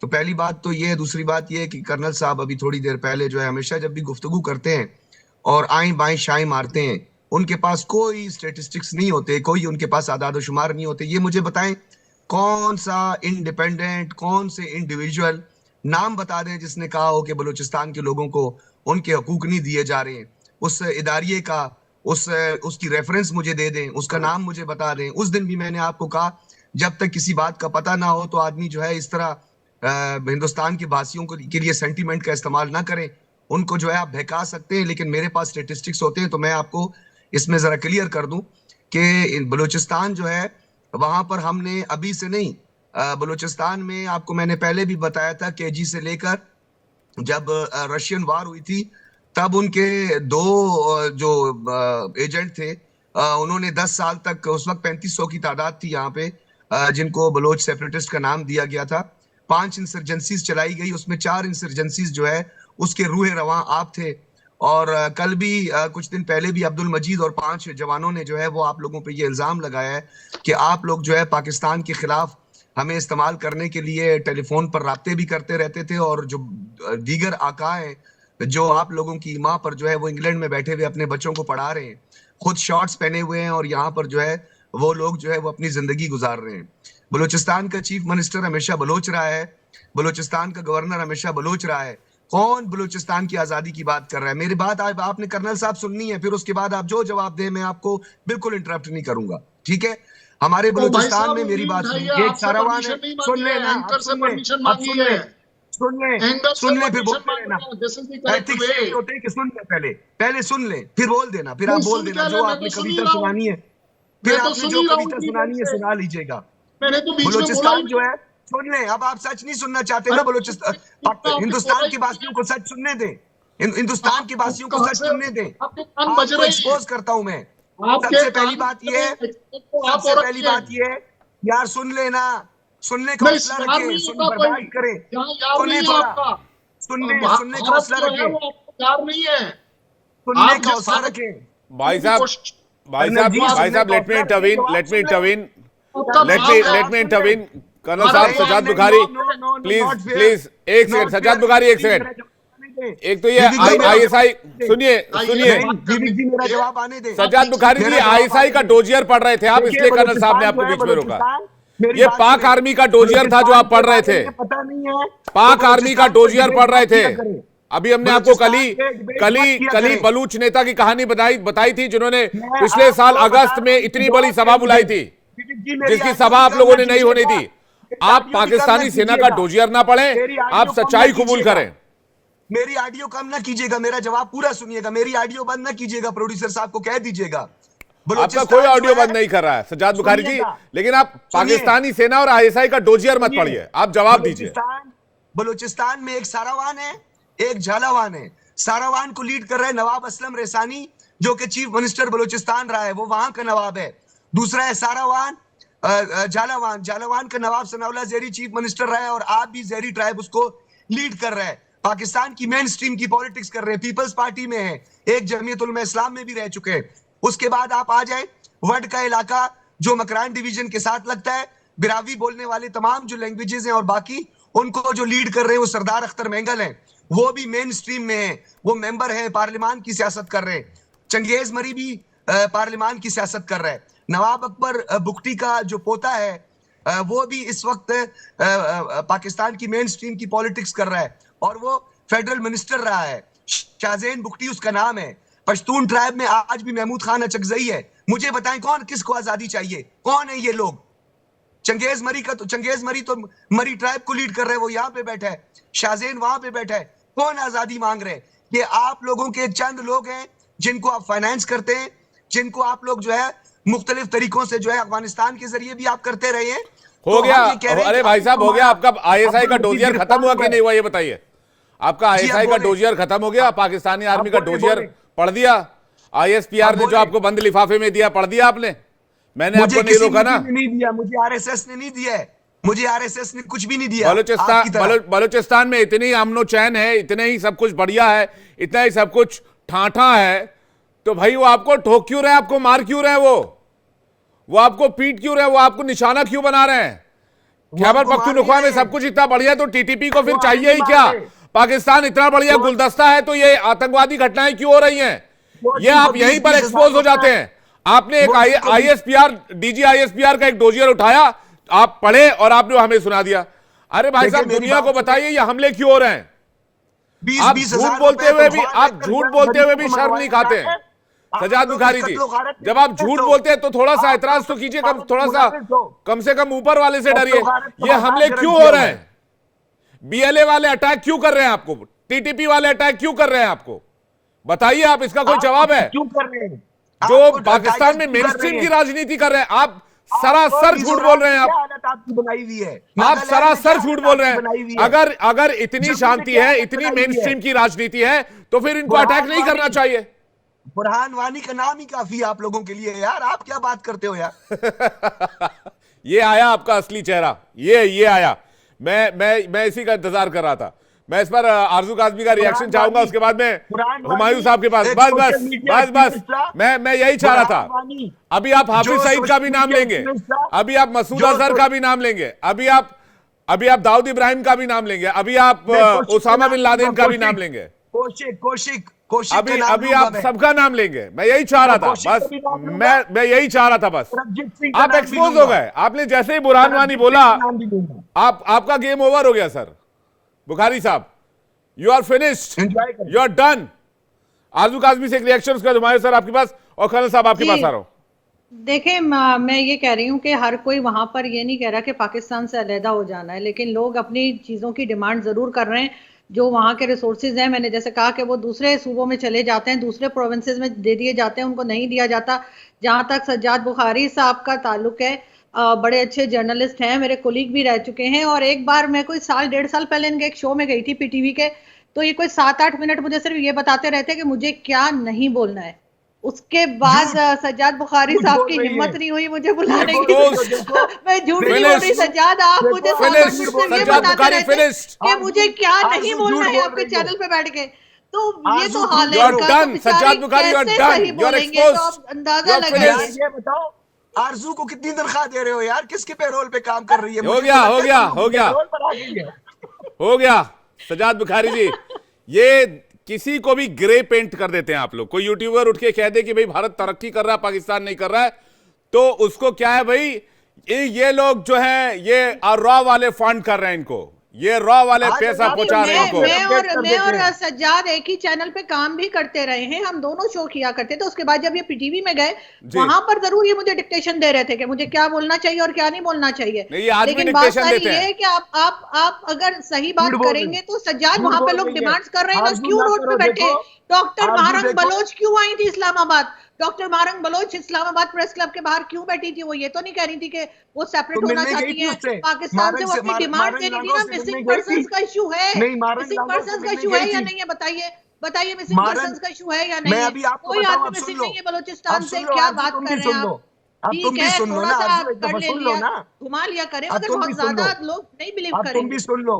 तो पहली बात तो ये है। दूसरी बात ये है कि कर्नल साहब अभी थोड़ी देर पहले जो है, हमेशा जब भी गुफ्तगू करते हैं और आएं बाएं शाएं मारते हैं, उनके पास कोई स्टेटिस्टिक्स नहीं होते, कोई उनके पास आदाद शुमार नहीं होते। ये मुझे बताएं कौन सा इंडिपेंडेंट, कौन से इंडिविजुअल नाम बता दें जिसने कहा हो कि बलूचिस्तान के लोगों को उनके हकूक नहीं दिए जा रहे हैं। उस इदारिये का उसकी रेफरेंस मुझे दे दें, उसका नाम मुझे बता दें। उस दिन भी मैंने आपको कहा जब तक किसी बात का पता ना हो तो आदमी जो है इस तरह हिंदुस्तान के वासियों के लिए सेंटीमेंट का इस्तेमाल ना करें। उनको जो है आप बहका सकते हैं, लेकिन मेरे पास स्टेटिस्टिक्स होते हैं। तो मैं आपको इसमें जरा क्लियर कर दूं कि बलूचिस्तान जो है वहां पर हमने अभी से नहीं, बलूचिस्तान में आपको मैंने पहले भी बताया था KG से लेकर जब रशियन वार हुई थी तब उनके 2 जो एजेंट थे उन्होंने 10 साल तक, उस वक्त 3500 की तादाद थी यहाँ पे, जिनको बलोच सेपरेटिस्ट का नाम दिया गया था। 5 इंसर्जेंसीज चलाई गई, उसमें 4 इंसर्जेंसीज जो है उसके रूहे रवां आप थे। और कल भी कुछ दिन पहले भी अब्दुल मजीद और 5 जवानों ने जो है वो आप लोगों पे ये इल्जाम लगाया है कि आप लोग जो है पाकिस्तान के खिलाफ हमें इस्तेमाल करने के लिए टेलीफोन पर राब्ते भी करते रहते थे, और जो दीगर आका हैं जो आप लोगों की माँ पर जो है वो इंग्लैंड में बैठे हुए अपने बच्चों को पढ़ा रहे हैं, खुद शॉर्ट्स पहने हुए हैं, और यहाँ पर जो है वो लोग जो है वो अपनी जिंदगी गुजार रहे हैं। बलूचिस्तान का चीफ मिनिस्टर हमेशा बलोच रहा है, बलूचिस्तान का गवर्नर हमेशा बलोच रहा है। कौन बलूचिस्तान की आजादी की बात कर रहा है? मेरी बात आपने कर्नल साहब सुननी है, फिर उसके बाद आप जो जवाब दें मैं आपको बिल्कुल इंटरप्ट नहीं करूंगा, ठीक है? हमारे बलूचिस्तान में मेरी बात सुनिए, एक सारावान है, सुन लेना, सुन ले फिर बोल देना। एथिक्स नहीं होते कि सुन ले, पहले सुन ले फिर बोल देना, फिर आप बोल देना जो आपने कविता सुनानी है, फिर आपने जो कविता सुनानी है सुना लीजिएगा। बलूचिस्तान जो है, सुन ले, अब आप सच नहीं सुनना चाहते ना बलूचिस्तान, हिंदुस्तान के वासियों को सच सुनने दें, हिंदुस्तान के वासियों को सच सुनने दें। आपको एक्सपोज करता हूं मैं। सबसे पहली बात ये है यार, सुन लेना, सुनने का हौसला रखे, सुन बर्दाश्त करें, सुनने का हौसला रखे। तैयार नहीं है। सुनने आप का जब हौसला आप- रखें। भाई साहब let me intervene let me intervene colonel साहब सजाद बुखारी प्लीज एक सेकंड सजाद बुखारी एक सेकंड एक तो ये आईएसआई सुनिए विवेक जी मेरा जवाब आने दे। सजाद बुखारी जी आईएसआई का डोजियर पढ़ रहे थे आप इसलिए कर्नल साहब ने आपको बीच में रोका। ये पाक आर्मी का डोजियर था जो आप पढ़ रहे थे, पाक आर्मी का डोजियर पढ़ रहे थे। अभी हमने आपको कली बलूच नेता की कहानी बताई थी जिन्होंने पिछले साल अगस्त में इतनी बड़ी सभा बुलाई थी जिसकी सभा आप लोगों ने नहीं होने दी। आप पाकिस्तानी सेना का डोजियर ना पढ़ें, आप सच्चाई कबूल करें। मेरी ऑडियो कम ना कीजिएगा, मेरा जवाब पूरा सुनिएगा, मेरी ऑडियो बंद ना कीजिएगा, प्रोड्यूसर साहब को कह दीजिएगा। आपका कोई ऑडियो बंद नहीं कर रहा है सजाद बुखारी जी, लेकिन आप पाकिस्तानी सेना और आईएसआई का डोजियर मत पढ़िए, आप जवाब दीजिए। बलूचिस्तान में एक सारावान है, एक झालावान है। सारावान को लीड कर रहे हैं नवाब असलम रेसानी जो कि चीफ मिनिस्टर बलूचिस्तान रहा है, वो वहां का नवाब है। दूसरा है सारावान झालावान का नवाब सनाउल्लाह ज़ेरी चीफ मिनिस्टर रहा है और आप भी ज़ेरी ट्राइब उसको लीड कर रहे हैं। पाकिस्तान की मेन स्ट्रीम की पॉलिटिक्स कर रहे हैं, पीपल्स पार्टी में है, एक जमीयत उलमा इस्लाम में भी रह चुके हैं। उसके बाद आप आ जाए वड का इलाका जो मकरान डिवीजन के साथ लगता है, बिरावी बोलने वाले तमाम जो लैंग्वेजेस हैं और बाकी उनको जो लीड कर रहे हैं वो सरदार अख्तर मेंगल हैं, वो भी मेन स्ट्रीम में है, वो मेंबर है, पार्लियामान की सियासत कर रहे हैं। चंगेज मरी भी पार्लियामान की सियासत कर रहा है। नवाब अकबर बुगटी का जो पोता है वो भी इस वक्त पाकिस्तान की मेन स्ट्रीम की पॉलिटिक्स कर रहा है और वो फेडरल मिनिस्टर रहा है। शाहजेन बुगटी उसका नाम है। पश्तून ट्राइब में आज भी महमूद खान अचकजई है। मुझे बताएं कौन किसको आजादी चाहिए, कौन है ये लोग? चंगेज मरी तो मरी ट्राइब को लीड कर रहे हैं, वो यहाँ पे बैठा है। शाहजेन वहां पे बैठा है। कौन आजादी मांग रहे हैं? ये आप लोगों के चंद लोग हैं जिनको आप फाइनेंस करते हैं, जिनको आप लोग जो है मुख्तलिफ तरीकों से जो है अफगानिस्तान के जरिए भी आप करते रहे हैं। हो गया। अरे भाई साहब हो गया, आपका आईएसआई का डोजियर खत्म हुआ कि नहीं हुआ ये बताइए। आपका आईएसआई का डोजियर खत्म हो गया? पाकिस्तानी आर्मी का डोजियर पढ़ दिया? आईएसपीआर ने जो आपको बंद लिफाफे में दिया पढ़ दिया आपने? मैंने आपको नहीं रोका ना। नहीं दिया, मुझे आरएसएस ने नहीं दिया है, मुझे आरएसएस ने कुछ भी नहीं दिया। बलूचिस्तान में इतनी अमनो चैन है, इतने ही सब कुछ बढ़िया है, इतना ही सब कुछ ठाठा है, तो भाई वो आपको ठोक क्यों रहे हैं, आपको मार क्यों रहे हैं, वो आपको पीट क्यों रहे हैं, वो आपको निशाना क्यों बना रहे हैं? खैबर पख्तूनख्वा में सब कुछ इतना बढ़िया तो टीटीपी को फिर चाहिए ही क्या? पाकिस्तान इतना बढ़िया गुलदस्ता है तो ये आतंकवादी घटनाएं क्यों हो रही हैं? ये आप यहीं पर एक्सपोज हो जाते हैं। आपने एक डीजी आईएसपीआर का एक डोजियर उठाया, आप पढ़े और आपने हमें सुना दिया। अरे भाई साहब दुनिया को बताइए ये हमले क्यों हो रहे हैं? आप झूठ बोलते हुए भी शर्म नहीं खाते हैं सजाद बुखारी जी। जब आप झूठ बोलते हैं तो थोड़ा सा एतराज तो कीजिए, कम से कम ऊपर वाले से डरिए। ये हमले क्यों हो रहे हैं? बीएलए वाले अटैक क्यों कर रहे हैं आपको? टीटीपी वाले अटैक क्यों कर रहे हैं आपको? बताइए, आप इसका कोई जवाब है? क्यों कर रहे हैं? जो पाकिस्तान में मेनस्ट्रीम की राजनीति कर रहे हैं, आप सरासर झूठ बोल रहे हैं। आपकी बनाई हुई है, आप सरासर झूठ बोल रहे हैं। अगर इतनी शांति है, इतनी मेनस्ट्रीम की राजनीति है तो फिर इनको अटैक नहीं करना चाहिए। बुरहान वानी का नाम ही काफी है आप लोगों के लिए यार, आप क्या बात करते हो यार? ये आया आपका असली चेहरा, ये आया। मैं इसी का इंतजार कर रहा था। मैं इस पर आरजू काज़मी का रिएक्शन चाहूंगा, उसके बाद में हुमायूं साहब के पास। बस मैं यही चाह रहा था। अभी आप हाफिज सईद का भी नाम लेंगे, अभी आप मसूद अजहर का भी नाम लेंगे, अभी आप दाऊद इब्राहिम का भी नाम लेंगे, अभी आप उसामा बिन लादेन का भी नाम लेंगे, अभी आप सबका नाम लेंगे। मैं यही चाह रहा था बस, मैं यही चाह रहा था बस। आप एक्सपोज हो गए। आपने जैसे ही बुरहान वानी बोला आपका गेम ओवर हो गया सर। बुखारी साहब, you are finished, you are done. Arzoo Kazmi से एक रिएक्शन उसका हुमायूं सर आपके पास, और कर्नल साहब आपके पास आ रहा हूं। देखें, मैं ये कह रही हूँ कि हर कोई वहां पर ये नहीं कह रहा कि पाकिस्तान से अलहदा हो जाना है, लेकिन लोग अपनी चीज़ों की डिमांड ज़रूर कर रहे हैं। जो वहाँ के रिसोर्सेज हैं, मैंने जैसे कहा कि वो दूसरे सूबों में चले जाते हैं, दूसरे प्रोविंसेस में दे दिए जाते हैं, उनको नहीं दिया जाता। जहाँ तक सज्जाद बुखारी साहब का ताल्लुक है, बड़े अच्छे जर्नलिस्ट हैं, मेरे कोलीग भी रह चुके हैं। और एक बार मैं कोई साल 1.5 साल पहले इनके एक शो में गई थी पीटीवी के, तो ये कोई 7-8 मिनट मुझे सिर्फ ये बताते रहते कि मुझे क्या नहीं बोलना है। उसके बाद सज्जाद बुखारी साहब की हिम्मत नहीं हुई मुझे बुलाने की। मैं झूठ नहीं बोल रही सज्जाद, आप मुझे ये बताते रहते कि मुझे क्या नहीं बोलना है आपके चैनल पे बैठ के। तो ये आरजू, तो हाल है you are इनका, done, तो बेचारे सज्जाद बुखारी, you are कैसे done, सही you are बोलेंगे, तो exposed, आप अंदाजा you are लगाइए। finished। यार ये बताओ, आरजू को कितनी तनख्वाह दे रहे हो यार? किसके पेरोल पे काम कर रही है? हो मुझे गया, तो हो लगता है गया, तुम हो गया। पेरोल पर आ गई है। हो गया सज्जाद बुखारी जी, ये किसी को भी ग्रे पेंट कर देते हैं आप लोग। कोई यूट्यूबर उठ के कह दे कि भाई भारत तरक्की कर रहा है, पाकिस्तान नहीं कर रहा है, तो उसको क्या है भाई, ये लोग जो है ये रॉ वाले फंड कर रहे हैं इनको, ये रॉ वाले आज पैसा अगर पहुंचा रहे हैं इनको। मैं और सज्जाद एक ही चैनल पे काम भी करते रहे हैं, हम दोनों शो किया करते थे। उसके बाद जब ये पीटीवी में गए, वहां पर जरूर ये मुझे डिक्टेशन दे रहे थे कि मुझे क्या बोलना चाहिए और क्या नहीं बोलना चाहिए। नहीं, ये आज भी लेकिन बात डिक्टेशन सारी देते ये हैं। है कि आप अगर सही बात झूठ बोल करेंगे रही तो सज्जाद झूठ वहां पे बोल लोग रही है। डिमांड्स कर रहे हैं ना, आरजू क्यों ना रोड पे करो, बैठे? देखो, डॉक्टर आरजू महारंग देखो। बलोच क्यों आई थी Islamabad? Doctor Mahrang Baloch Islamabad press club के बाहर क्यों बैठी थी? वो ये तो नहीं कह रही थी कि वो सेपरेट तो होना मिलने गई चाहती थी है उससे? पाकिस्तान से, वो अपनी डिमांड मारंग दे रही थी लांगों ना। से मिलने मिसिंग गई पर्संस थी? का इशू है, नहीं, मारंग मिसिंग लांगों से पर्संस का मिलने इशू गई है या थी? नहीं है? बताइए मिसिंग मारंग, पर्संस का इशू है या नहीं मैं है? अभी आपको कोई बताऊं, आदमी अब सुन मिसिंग लो। नहीं है बलोचिस्तान अब से, सुन लो, क्या आरजू बात तुम कर भी रहे हैं सुन लो। आप? अब ठीक तुम भी है, सुन लो थोड़ा ना, सा आरजू एक कर दफा ले सुन लो लिया, ना। घुमा लिया करें, अब मगर तुम भी बहुत सुन लो। ज्यादा लोग नहीं बिलीव अब तुम करेंगे। भी सुन लो।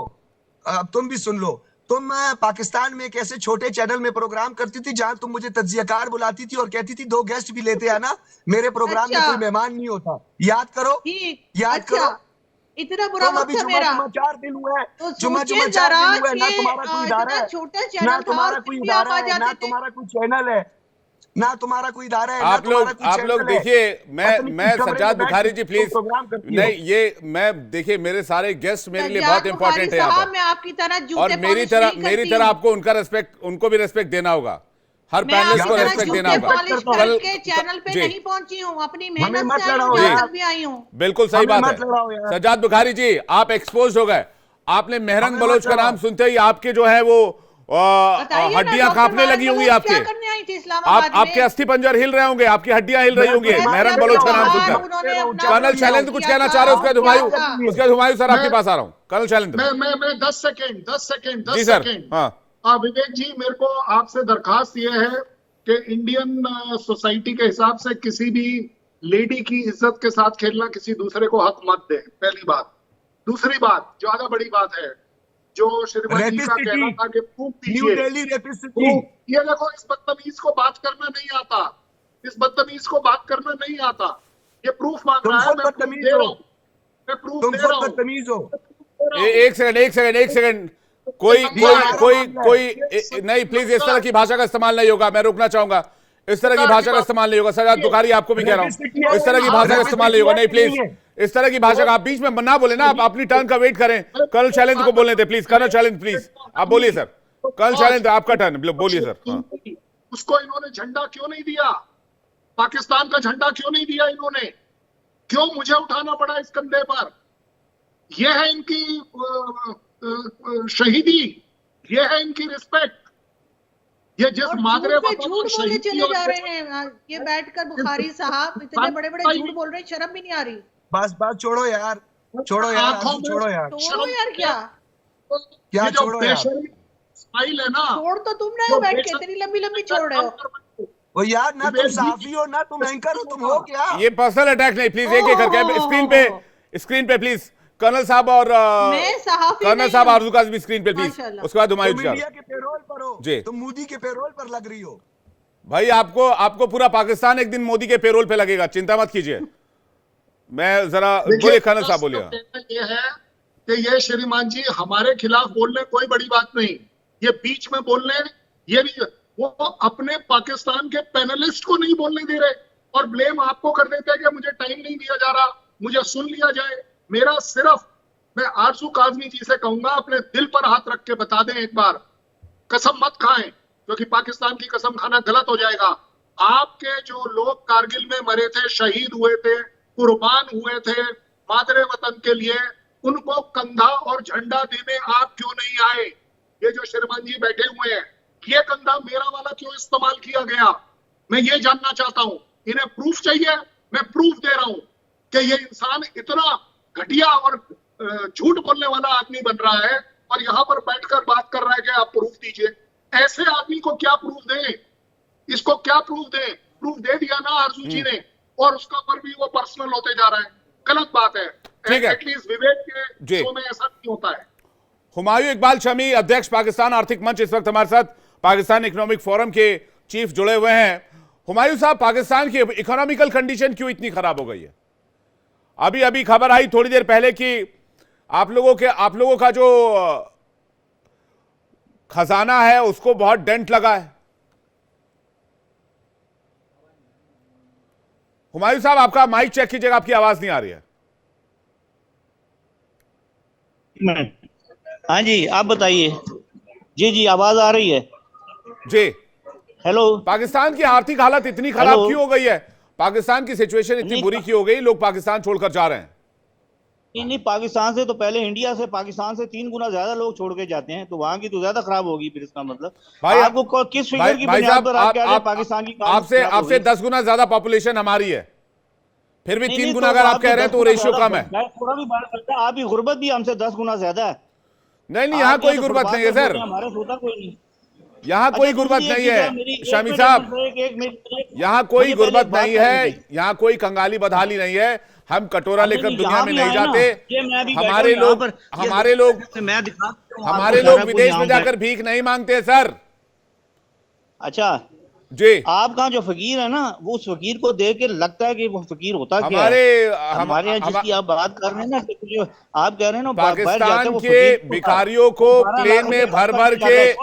अब तुम भी सुन लो। तुम पाकिस्तान में एक ऐसे छोटे चैनल में प्रोग्राम करती थी जहां तुम मुझे तज्जियाकार बुलाती थी और कहती थी 2 गेस्ट भी लेते आना, मेरे प्रोग्राम में अच्छा। कोई मेहमान नहीं होता। याद करो, ठीक, याद अच्छा, करो। इतना बुरा तुम वक्त अभी था जुमा मेरा? जुमा 4 दिन हुए हैं, तो जुमा सोचिए जुमा 4 जरा दिन हुए हैं, ना कि तुम्हारा कोई इदारा इतना है, छोटा ना चैनल था और तुम्हारा फिर कोई भी आप इदारा आ है, ना जाते थे। तुम्हारा कोई चैनल है, ना तुम्हारा कोई इदारा है, ना आप तुम्हारा लोग कोई आप लोग चैनल है। देखिए, अपनी मैं कमरे में सज्जाद बैठ बुखारी के जी तुम प्लीज, प्रोग्राम करती हो। नहीं ये मैं देखिए, मेरे सारे गेस्ट मेरे लिए सज्जाद बहुत बुखारी इंपॉर्टेंट है यहाँ साहब, पर, मैं आपकी तरह और जूते मेरी पॉलिश तरह नहीं करती हूँ। आपको उनका रेस्पेक्ट, उनको भी रेस्पेक्ट देना होगा, हर मैं पैनलिस्ट आपकी को तरह रेस्पेक्ट देना जूते होगा। पॉलिश कल करके चैनल पे जी, नहीं पहुंची हूँ, अपनी हमें मेहनत मत से आई हूँ, लड़ाओ जहाँ यार। तक भी आई हूँ। बिल्कुल सही हमें बात मत लड़ाओ है। यार। सज्जाद बुखारी जी, आप एक्सपोज हो गए। आपने मेहरंग हमें बलोच मत का लड़ाओ। नाम सुनते ही आपके जो है वो बताइए ना, हड्डियां डॉक्टर कांपने महारंग लगी होंगी बलोच आपके। क्या करने आई थी इस्लामाबाद में? आपके अस्थि पंजर हिल रहे होंगे, आपकी हड्डियां हिल रही होंगी मैं मेहरंग तो बलोच का नाम बाहर सुनकर। उन्होंने अपना कर्नल शैलेंद्र कुछ कहना चाह रहे हो? उसके हुमायूं सर आपके पास आ रहा हूं। कर्नल शैलेंद्र मैं 10 सेकेंड जी सर। हाँ, विवेक जी, मेरे को आपसे दरखास्त ये है कि इंडियन सोसाइटी के हिसाब से किसी भी लेडी की इज्जत के साथ खेलना, किसी दूसरे को हक मत दे, पहली बात। दूसरी बात, ज्यादा बड़ी बात है, जो श्रीमती जी का कहना था कि प्रूफ न्यू दीजिए। दिल्ली रेपिस्टिटी। प्रूफ, ये देखो, इस बदतमीज को बात करना नहीं आता, इस बदतमीज को बात करना नहीं आता। ये प्रूफ मांग तुम रहा है, खुद मैं प्रूफ बदतमीज दे हो। रहा हूँ, मैं प्रूफ तुम दे खुद रहा हूँ। बदतमीज हो। एक सेकंड कोई नहीं, प्लीज इस तरह की भाषा का इस्तेमाल नहीं होगा, मैं रोकना चाहूंगा। इस तरह की भाषा का इस्तेमाल नहीं होगा। सज्जाद बुखारी, आपको भी कह रहा हूं, इस तरह की भाषा का इस्तेमाल नहीं होगा। नहीं, प्लीज इस तरह की भाषा का आप बीच में ना बोले ना, आप अपनी टर्न का वेट करें। कर्नल शैलेंद्र को बोलने थे प्लीज। कर्नल शैलेंद्र प्लीज, आप बोलिए सर। कर्नल शैलेंद्र, आपका टर्न, बोलिए सर। हाँ। उसको इन्होंने झंडा क्यों नहीं दिया? पाकिस्तान का झंडा क्यों नहीं दिया इन्होंने? क्यों मुझे उठाना पड़ा इस कंधे पर? यह है इनकी शहीदी, यह है इनकी रिस्पेक्ट। ये जिस मादरे झूठ बोले चले जा रहे हैं ये बैठकर बुखारी साहब, इतने बड़े बड़े झूठ बोल रहे हैं, शर्म भी नहीं आ रही। बस छोड़ो यार, छोड़ो यार, छोड़ो यार, छोड़ो यार, क्या छोड़ो यार? स्माइल है ना, छोड़ तो तुम रहे हो बैठ के, इतनी लंबी लंबी छोड़ रहे हो। वो यार, ना तुम साफी हो, ना तुम एंकर हो, तुम हो क्या? ये पर्सनल अटैक नहीं, प्लीज एक एक करके स्क्रीन पे प्लीज। कर्नल साहब और कर्नल साहब आरजू का भी स्क्रीन पे प्लीज। उसके बाद हुमायूं तुम इंडिया के पेरोल पर हो जी, तुम मोदी के पेरोल पर लग रही हो भाई। आपको पूरा पाकिस्तान एक दिन मोदी के पेरोल पे लगेगा, चिंता मत कीजिए। मैं जरा बोलिए कर्नल साहब, बोलिए। ये है कि ये श्रीमान जी हमारे खिलाफ बोलने कोई बड़ी बात नहीं, ये बीच में बोलने, ये भी वो अपने पाकिस्तान के पैनलिस्ट को नहीं बोलने दे रहे और ब्लेम आपको कर देते हैं कि मुझे टाइम नहीं दिया जा रहा, मुझे सुन लिया जाए। मेरा सिर्फ, मैं आरजू काजमी जी से कहूंगा, अपने दिल पर हाथ रख के बता दें एक बार, कसम मत खाएं, क्योंकि पाकिस्तान की कसम खाना गलत हो जाएगा। आपके जो लोग कारगिल में मरे थे, शहीद हुए थे, कुर्बान हुए थे मादरे वतन के लिए, उनको कंधा और झंडा देने आप क्यों नहीं आए? ये जो श्रीमान जी बैठे हुए हैं, ये कंधा मेरा वाला क्यों इस्तेमाल किया गया? मैं ये जानना चाहता हूं। इन्हें प्रूफ चाहिए, मैं प्रूफ दे रहा हूं कि ये इंसान इतना घटिया और झूठ बोलने वाला आदमी बन रहा है और यहां पर बैठकर बात कर रहा है कि आप प्रूफ दीजिए। ऐसे आदमी को क्या प्रूफ दें? इसको क्या प्रूफ दें? प्रूफ दे दिया ना आरजू जी ने, और उसका पर भी वो पर्सनल होते जा रहा है। गलत बात है। ठीक है, एटलीस्ट विवेक के शो में ऐसा नहीं होता है। हुमायूं इकबाल शमी, अध्यक्ष पाकिस्तान आर्थिक मंच, इस वक्त हमारे साथ पाकिस्तान इकोनॉमिक फोरम के चीफ जुड़े हुए हैं। हुमायूं साहब, पाकिस्तान की इकोनॉमिकल कंडीशन क्यों इतनी खराब हो गई है? अभी अभी खबर आई थोड़ी देर पहले कि आप लोगों का जो खजाना है उसको बहुत डेंट लगा है। हुमायूं साहब, आपका माइक चेक कीजिएगा, आपकी आवाज नहीं आ रही है। हाँ जी, आप बताइए। जी जी, आवाज आ रही है जी। हेलो। पाकिस्तान की आर्थिक हालत इतनी खराब हेलो। क्यों हो गई है? पाकिस्तान की सिचुएशन इतनी बुरी क्यों हो गई? लोग पाकिस्तान छोड़कर जा रहे हैं। नहीं, पाकिस्तान से तो पहले इंडिया से पाकिस्तान से 3 गुना ज्यादा लोग छोड़ के जाते हैं, तो वहां की तो ज्यादा खराब होगी। फिर इसका मतलब भाई आपको किस फिगर की भाई बुनियाद साहब, पर आप कह रहे हैं पाकिस्तान की आपसे 10 गुना ज्यादा पॉपुलेशन हमारी है, फिर भी 3 गुना तो अगर आप कह रहे हैं तो रेशियो कम है। मैं थोड़ा भी बात करता, आपकी गुर्बत भी हमसे 10 गुना ज्यादा है। नहीं, यहाँ कोई गुर्बत नहीं है सर, हमारे होता कोई नहीं। यहाँ कोई गुर्बत नहीं है शामी साहब, यहाँ कोई गुर्बत नहीं है, यहाँ कोई कंगाली बदहाली नहीं है। हम कटोरा लेकर दुनिया में नहीं जाते। हमारे लोग विदेश में जाकर भीख नहीं मांगते सर। अच्छा जी, आपका जो फकीर है ना, वो उस फकीर को देख के लगता है कि वो फकीर होता क्या हमारे है। हमारे यहाँ जिसकी आप बात कर रहे हैं ना, जो आप कह रहे हैं ना, पाकिस्तान के भिखारियों को प्लेन में भर भर के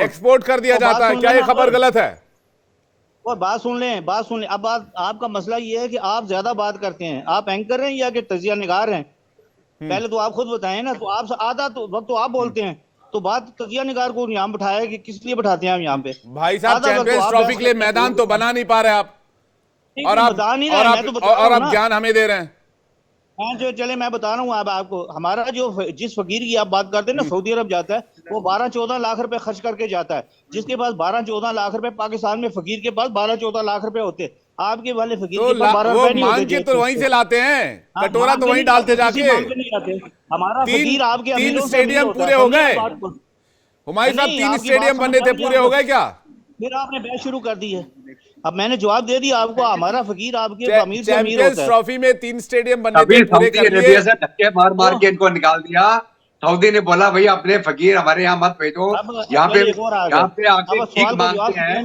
एक्सपोर्ट कर दिया जाता है। क्या ये खबर गलत है? और बात सुन लें। अब आपका मसला ये है कि आप ज्यादा बात करते हैं। आप एंकर हैं या कि तजिया निगार हैं? पहले तो आप खुद बताएं ना। तो आप आधा तो वक्त तो आप बोलते हैं, तो बात तजिया निगार को यहाँ बिठाया कि किस लिए बिठाते हैं हम यहाँ पे? भाई साहब, चैंपियंस ट्रॉफी के लिए मैदान तो बना नहीं पा रहे आप, और आप ज्ञान हमें दे रहे हैं। हाँ, जो चले मैं बता रहा हूँ अब आपको। हमारा जो जिस फकीर की आप बात करते हैं ना, सऊदी अरब जाता है, वो 12-14 लाख रुपए खर्च करके जाता है। जिसके पास 12-14 लाख रुपए, पाकिस्तान में फकीर के पास 12-14 लाख रुपए होते, आपके वाले फकीर के पास 12 रुपए नहीं होते। मांग के तो वहीं से लाते हैं, कटोरा तो वहीं डालते जाके। हमारा फकीर आपके 3 स्टेडियम पूरे हो गए हुमायूं साहब, 3 स्टेडियम बनने थे, पूरे हो गए क्या? फिर आपने बहस शुरू कर दी है। अब मैंने जवाब दे दिया आपको। हमारा फकीर आपके अमीर से अमीर होता है। ट्रॉफी में 3 स्टेडियम बनने थे, पूरे कर लिए। लिए। धक्के मार के इनको निकाल दिया। सऊदी ने बोला भाई अपने फकीर हमारे यहाँ मत भेजो, यहाँ पे आके ठीक मांगते हैं।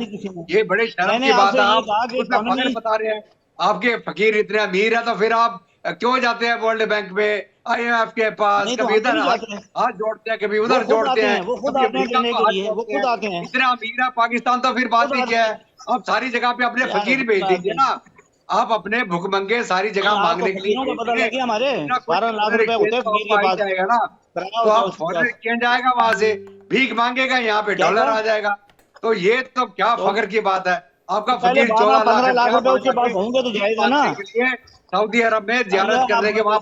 ये बड़े शर्म की बात है। आप फकीर बता रहे हैं, आपके फकीर इतने अमीर है, तो फिर आप क्यों जाते हैं वर्ल्ड बैंक में, IMF के पास? कभी इधर हाथ जोड़ते हैं, कभी उधर जोड़ते हैं। वो खुद आते हैं। इतना अमीर है पाकिस्तान, तो फिर बात ही क्या है? आप सारी जगह पे अपने फकीर भेज दीजिए ना। आप अपने भुखमंगे सारी जगह मांगने के लिए पता लगे हमारे 12 लाख रुपए होते हैं फकीर के पास जाएगा ना, तो आप फॉरेन एक्सचेंज आएगा, वहां से भीख मांगेगा, यहाँ पे डॉलर आ जाएगा। तो ये तो क्या फख्र की बात है? आपका फकीर 14 लाख रुपए उसके पास होंगे तो जाएगा ना सऊदी अरब में जियारत करने के। वहां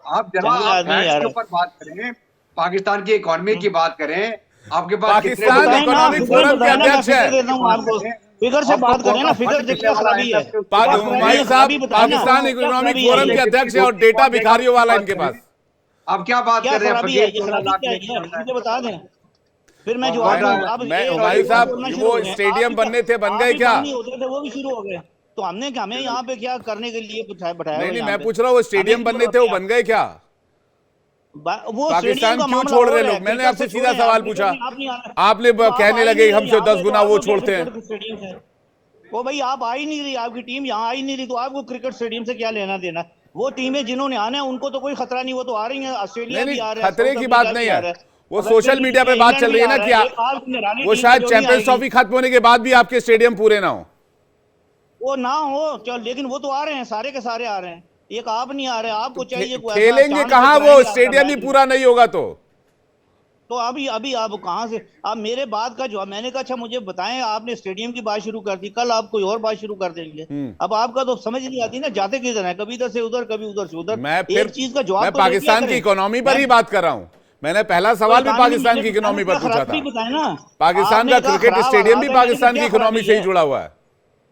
आप जरा ऊपर बात करें, पाकिस्तान की इकोनॉमी की बात करें। आपके पास पाकिस्तान इकोनॉमिक फोरम के अध्यक्ष है, फिगर से बात करें ना, फिगर देखिए खराबी है। हुमायूं साहब पाकिस्तान इकोनॉमिक फोरम के अध्यक्ष है और डेटा भिखारियों वाला इनके पास। आप क्या बात कर रहे हैं? मुझे बता दें, फिर मैं जो हुमायूं साहब, वो स्टेडियम बनने थे, बन गए क्या? होते थे वो भी शुरू हो गए, तो हमने क्या, हमें यहाँ पे क्या करने के लिए बैठाया? नहीं, मैं पूछ रहा हूँ, वो स्टेडियम बनने थे, वो बन गए क्या? वो पाकिस्तान क्यों छोड़ रहे लोग? मैंने आपसे सीधा सवाल पूछा, आपने कहने लगे हमसे 10 गुना वो छोड़ते हैं। वो भाई आप आ ही नहीं रही, आपकी टीम यहाँ आ ही नहीं रही, तो आपको क्रिकेट स्टेडियम से क्या लेना देना? वो टीमें जिन्होंने आना है उनको तो कोई खतरा नहीं, वो तो आ रही है। ऑस्ट्रेलिया भी आ रहा है, खतरे की बात नहीं है। वो सोशल मीडिया पे बात चल रही है ना कि वो शायद चैंपियंस ट्रॉफी खत्म होने के बाद भी आपके स्टेडियम पूरे ना हो। वो ना हो, लेकिन वो तो आ रहे हैं, सारे के सारे आ रहे हैं। एक आप नहीं आ रहे, आपको चाहिए खेलेंगे कहाँ? वो स्टेडियम ही पूरा नहीं होगा तो अभी आप कहाँ से? आप मेरे बात का जवाब, मैंने कहा अच्छा मुझे बताएं, आपने स्टेडियम की बात शुरू कर दी, कल आप कोई और बात शुरू कर देंगे। अब आपका तो समझ नहीं आती ना, जाते किधर है, कभी इधर से उधर, कभी उधर से उधर। मैं एक चीज का जवाब, मैं पाकिस्तान की इकोनॉमी पर ही बात कर रहा हूँ। मैंने पहला सवाल भी पाकिस्तान की इकोनॉमी पर पूछा था। पाकिस्तान का क्रिकेट स्टेडियम भी पाकिस्तान की इकोनॉमी से ही जुड़ा हुआ है।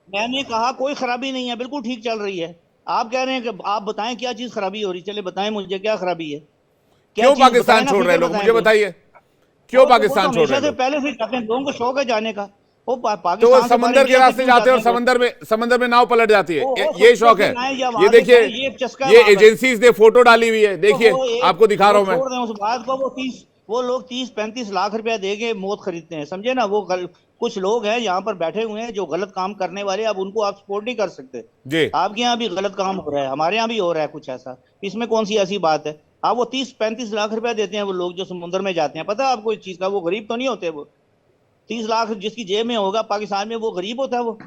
मैंने कहा कोई खराबी नहीं है, बिल्कुल ठीक चल रही है। आप कह रहे हैं कि आप बताएं क्या चीज खराबी हो रही? चले बताएं मुझे क्या खराबी है। क्यों पाकिस्तान छोड़ रहे हैं लोग, मुझे बताइए, क्यों पाकिस्तान छोड़ रहे हैं? पहले से कहते हैं, लोगों को शौक है जाने का। तो वो समंदर के रास्ते जाते हैं और समंदर में नाव पलट जाती है, ये शौक है। ये देखिए, ये एजेंसीज ने फोटो डाली हुई है, देखिए आपको दिखा रहा हूं मैं। उस बात को, वो वो लोग 30-35 लाख रुपया देके मौत खरीदते हैं, समझे ना। वो कुछ लोग हैं यहाँ पर बैठे हुए हैं जो गलत काम करने वाले, अब उनको आप सपोर्ट नहीं कर सकते। जी आपके यहाँ भी गलत काम हो रहा है, हमारे यहाँ भी हो रहा है कुछ ऐसा, इसमें कौन सी ऐसी बात है। आप वो 30-35 लाख रुपया देते हैं वो लोग जो समुद्र में जाते हैं, पता है आपको इस चीज का। वो गरीब तो नहीं होते, वो 30 लाख जिसकी जेब में होगा पाकिस्तान में, वो गरीब होता है वो।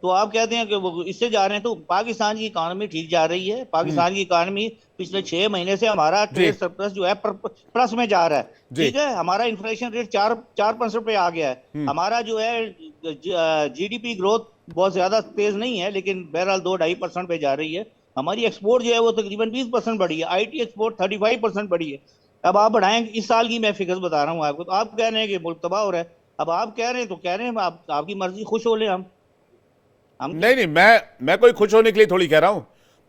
तो आप कहते हैं कि वो इससे जा रहे हैं, तो पाकिस्तान की इकॉनमी ठीक जा रही है। पाकिस्तान की इकॉनमी पिछले 6 महीने से हमारा ट्रेड सरप्लस जो है प्लस में जा रहा है, ठीक है। हमारा इन्फ्लेशन रेट 4% पे आ गया है। हमारा जो है जीडीपी ग्रोथ बहुत ज्यादा तेज नहीं है, लेकिन बहरहाल 2-2.5% पे जा रही है। हमारी एक्सपोर्ट जो है वो तकरीबन 20% बढ़ी है, आईटी एक्सपोर्ट 35% बढ़ी है। अब आप बढ़ाएं, इस साल की मैं फिगर्स बता रहा हूँ आपको, तो आप कह रहे हैं कि मुल्क तबाह हो रहा है। अब आप कह रहे हैं तो कह रहे हैं, आपकी मर्जी, खुश हो ले हम नहीं, मैं कोई खुश होने के लिए थोड़ी कह रहा हूं,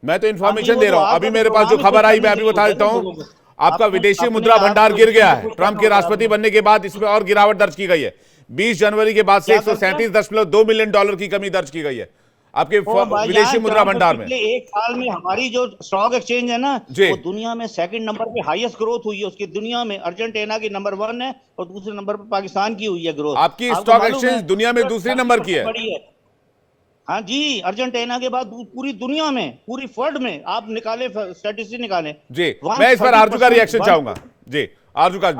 मैं तो इन्फॉर्मेशन वो दे तो रहा हूं। अभी मेरे पास जो खबर आई मैं अभी बता देता हूं। आपका विदेशी मुद्रा भंडार गिर गया है। ट्रंप के राष्ट्रपति बनने के बाद इसमें और गिरावट दर्ज की गई है। 20 जनवरी के बाद से 137.2 मिलियन डॉलर की कमी दर्ज की गई है आपके विदेशी मुद्रा भंडार में। एक साल में हमारी जो स्टॉक एक्सचेंज है ना, वो दुनिया में सेकंड नंबर पे हाईएस्ट ग्रोथ हुई है उसकी। दुनिया में अर्जेंटीना की नंबर 1 है और दूसरे नंबर पे पाकिस्तान की हुई है ग्रोथ। आपकी स्टॉक एक्सचेंज दुनिया में दूसरी नंबर की है। हाँ जी, अर्जेंटीना के बाद पूरी दुनिया में, पूरी वर्ल्ड में आप निकाले, स्टैटिस्टिक्स निकालें जी। मैं इस पर आरजू का रिएक्शन चाहूंगा जी। आरजू का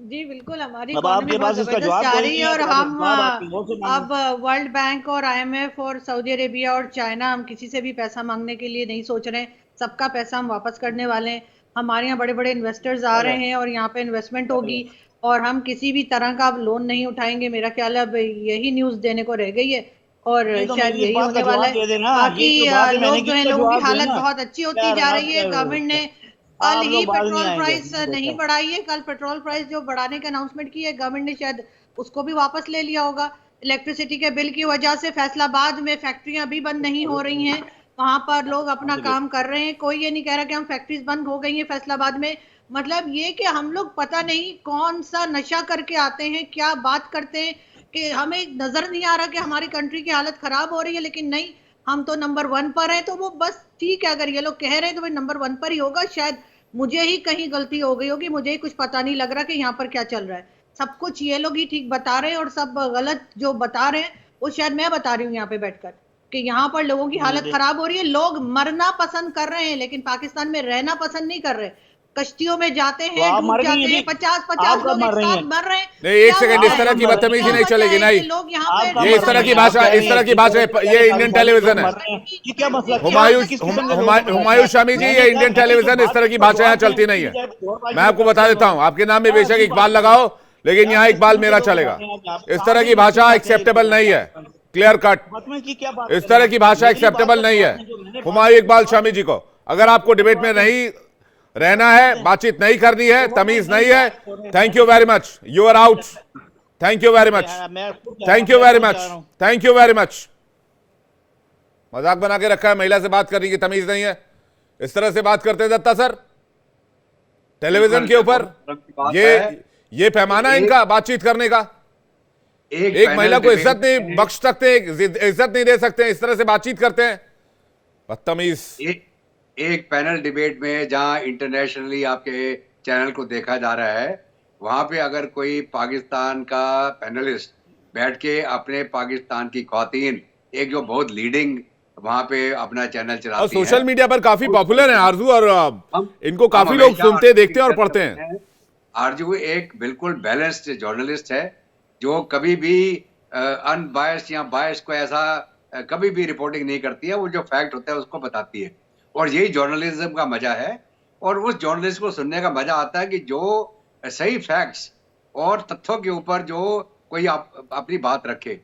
जी बिल्कुल, हमारी इकोनॉमी बहुत जबरदस्त जा रही है और हम अब वर्ल्ड बैंक और आईएमएफ और सऊदी अरेबिया और चाइना, हम किसी से भी पैसा मांगने के लिए नहीं सोच रहे हैं। सबका पैसा हम वापस करने वाले हैं। हमारे यहाँ बड़े बड़े इन्वेस्टर्स आ रहे हैं और यहाँ पे इन्वेस्टमेंट होगी और हम किसी भी तरह का लोन नहीं उठाएंगे। मेरा ख्याल है अब यही न्यूज देने को रह गई है और शायद यही होने वाला है। बाकी लोग जो है, लोगों की हालत बहुत अच्छी होती जा रही है। गवर्नमेंट ने कल ही पेट्रोल प्राइस नहीं बढ़ाई है। कल पेट्रोल प्राइस जो बढ़ाने का अनाउंसमेंट की है गवर्नमेंट ने, शायद उसको भी वापस ले लिया होगा। इलेक्ट्रिसिटी के बिल की वजह से फैसलाबाद में फैक्ट्रियां भी बंद नहीं हो रही हैं, वहां पर लोग अपना काम कर रहे हैं। कोई ये नहीं कह रहा कि हम फैक्ट्रीज बंद हो गई हैं फैसलाबाद में। मतलब ये कि हम लोग पता नहीं कौन सा नशा करके आते हैं, क्या बात करते हैं कि हमें नजर नहीं आ रहा कि हमारी कंट्री की हालत खराब हो रही है, लेकिन नहीं, हम तो नंबर 1 पर हैं। तो वो बस ठीक है, अगर ये लोग कह रहे हैं तो भाई नंबर 1 पर ही होगा। शायद मुझे ही कहीं गलती हो गई होगी, मुझे ही कुछ पता नहीं लग रहा कि यहाँ पर क्या चल रहा है। सब कुछ ये लोग ही ठीक बता रहे हैं और सब गलत जो बता रहे हैं वो शायद मैं बता रही हूँ यहाँ पे बैठकर कि यहाँ पर लोगों की हालत खराब हो रही है। लोग मरना पसंद कर रहे हैं लेकिन पाकिस्तान में रहना पसंद नहीं कर रहे। कश्तियों में जाते हैं, डूब जाते हैं, 50-50 लोग एक साथ मर रहे हैं। नहीं, एक सेकंड, इस तरह की बदतमीजी नहीं चलेगी। नहीं, लोग यहाँ पे ये इस तरह की भाषा ये इंडियन टेलीविजन है। हुमायूं शामी जी, ये इंडियन टेलीविजन, इस तरह की भाषा यहाँ चलती नहीं है। मैं आपको बता देता हूँ, आपके नाम में बेशक इकबाल लगाओ लेकिन यहाँ इकबाल मेरा चलेगा। इस तरह की भाषा एक्सेप्टेबल नहीं है, क्लियर कट। इस तरह की भाषा एक्सेप्टेबल नहीं है। हुमायूं इकबाल शामी जी को, अगर आपको डिबेट में नहीं रहना है, बातचीत नहीं करनी है, तमीज नहीं है, thank you very much, you are out. Thank you very much, thank you very much, thank you very much. मजाक बना के रखा है, महिला से बात करने की तमीज नहीं है, इस तरह से बात करते हैं दत्ता सर टेलीविजन के ऊपर। ये पैमाना है इनका बातचीत करने का। एक महिला को इज्जत नहीं बख्श सकते, इज्जत नहीं दे सकते, इस तरह से बातचीत करते हैं, बदतमीज। एक पैनल डिबेट में जहां इंटरनेशनली आपके चैनल को देखा जा रहा है, वहां पे अगर कोई पाकिस्तान का पैनलिस्ट बैठ के अपने पाकिस्तान की ख्वातीन, एक जो बहुत लीडिंग वहां पे अपना चैनल चलाती और सोशल मीडिया पर काफी पॉपुलर है आरजू, और इनको काफी लोग सुनते, देखते हैं और पढ़ते हैं। आरजू एक बिल्कुल बैलेंस्ड जर्नलिस्ट है जो कभी भी अनबायस्ड या बायस्ड को ऐसा कभी भी रिपोर्टिंग नहीं करती है। वो जो फैक्ट होता है उसको बताती है और यही जर्नलिज्म का मजा है। और उस जर्नलिस्ट को सुनने का मजा आता है कि जो सही फैक्ट्स और तथ्यों के ऊपर जो कोई अपनी बात रखे,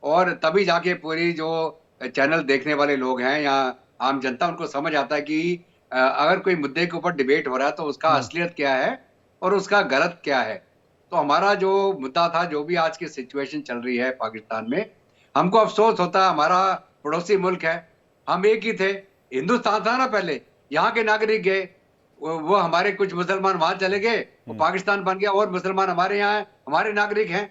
और तभी जाके पूरी जो चैनल देखने वाले लोग हैं या आम जनता, उनको समझ आता है कि अगर कोई मुद्दे के ऊपर डिबेट हो रहा है तो उसका असलियत क्या है और उसका गलत क्या है। तो हमारा जो मुद्दा था, जो भी आज की सिचुएशन चल रही है पाकिस्तान में, हमको अफसोस होता है, हमारा पड़ोसी मुल्क है, हम एक ही थे, हिंदुस्तान था ना पहले, यहाँ के नागरिक गए, वो हमारे कुछ मुसलमान वहां चले गए, वो पाकिस्तान बन गया और मुसलमान हमारे यहाँ हैं, हमारे नागरिक हैं।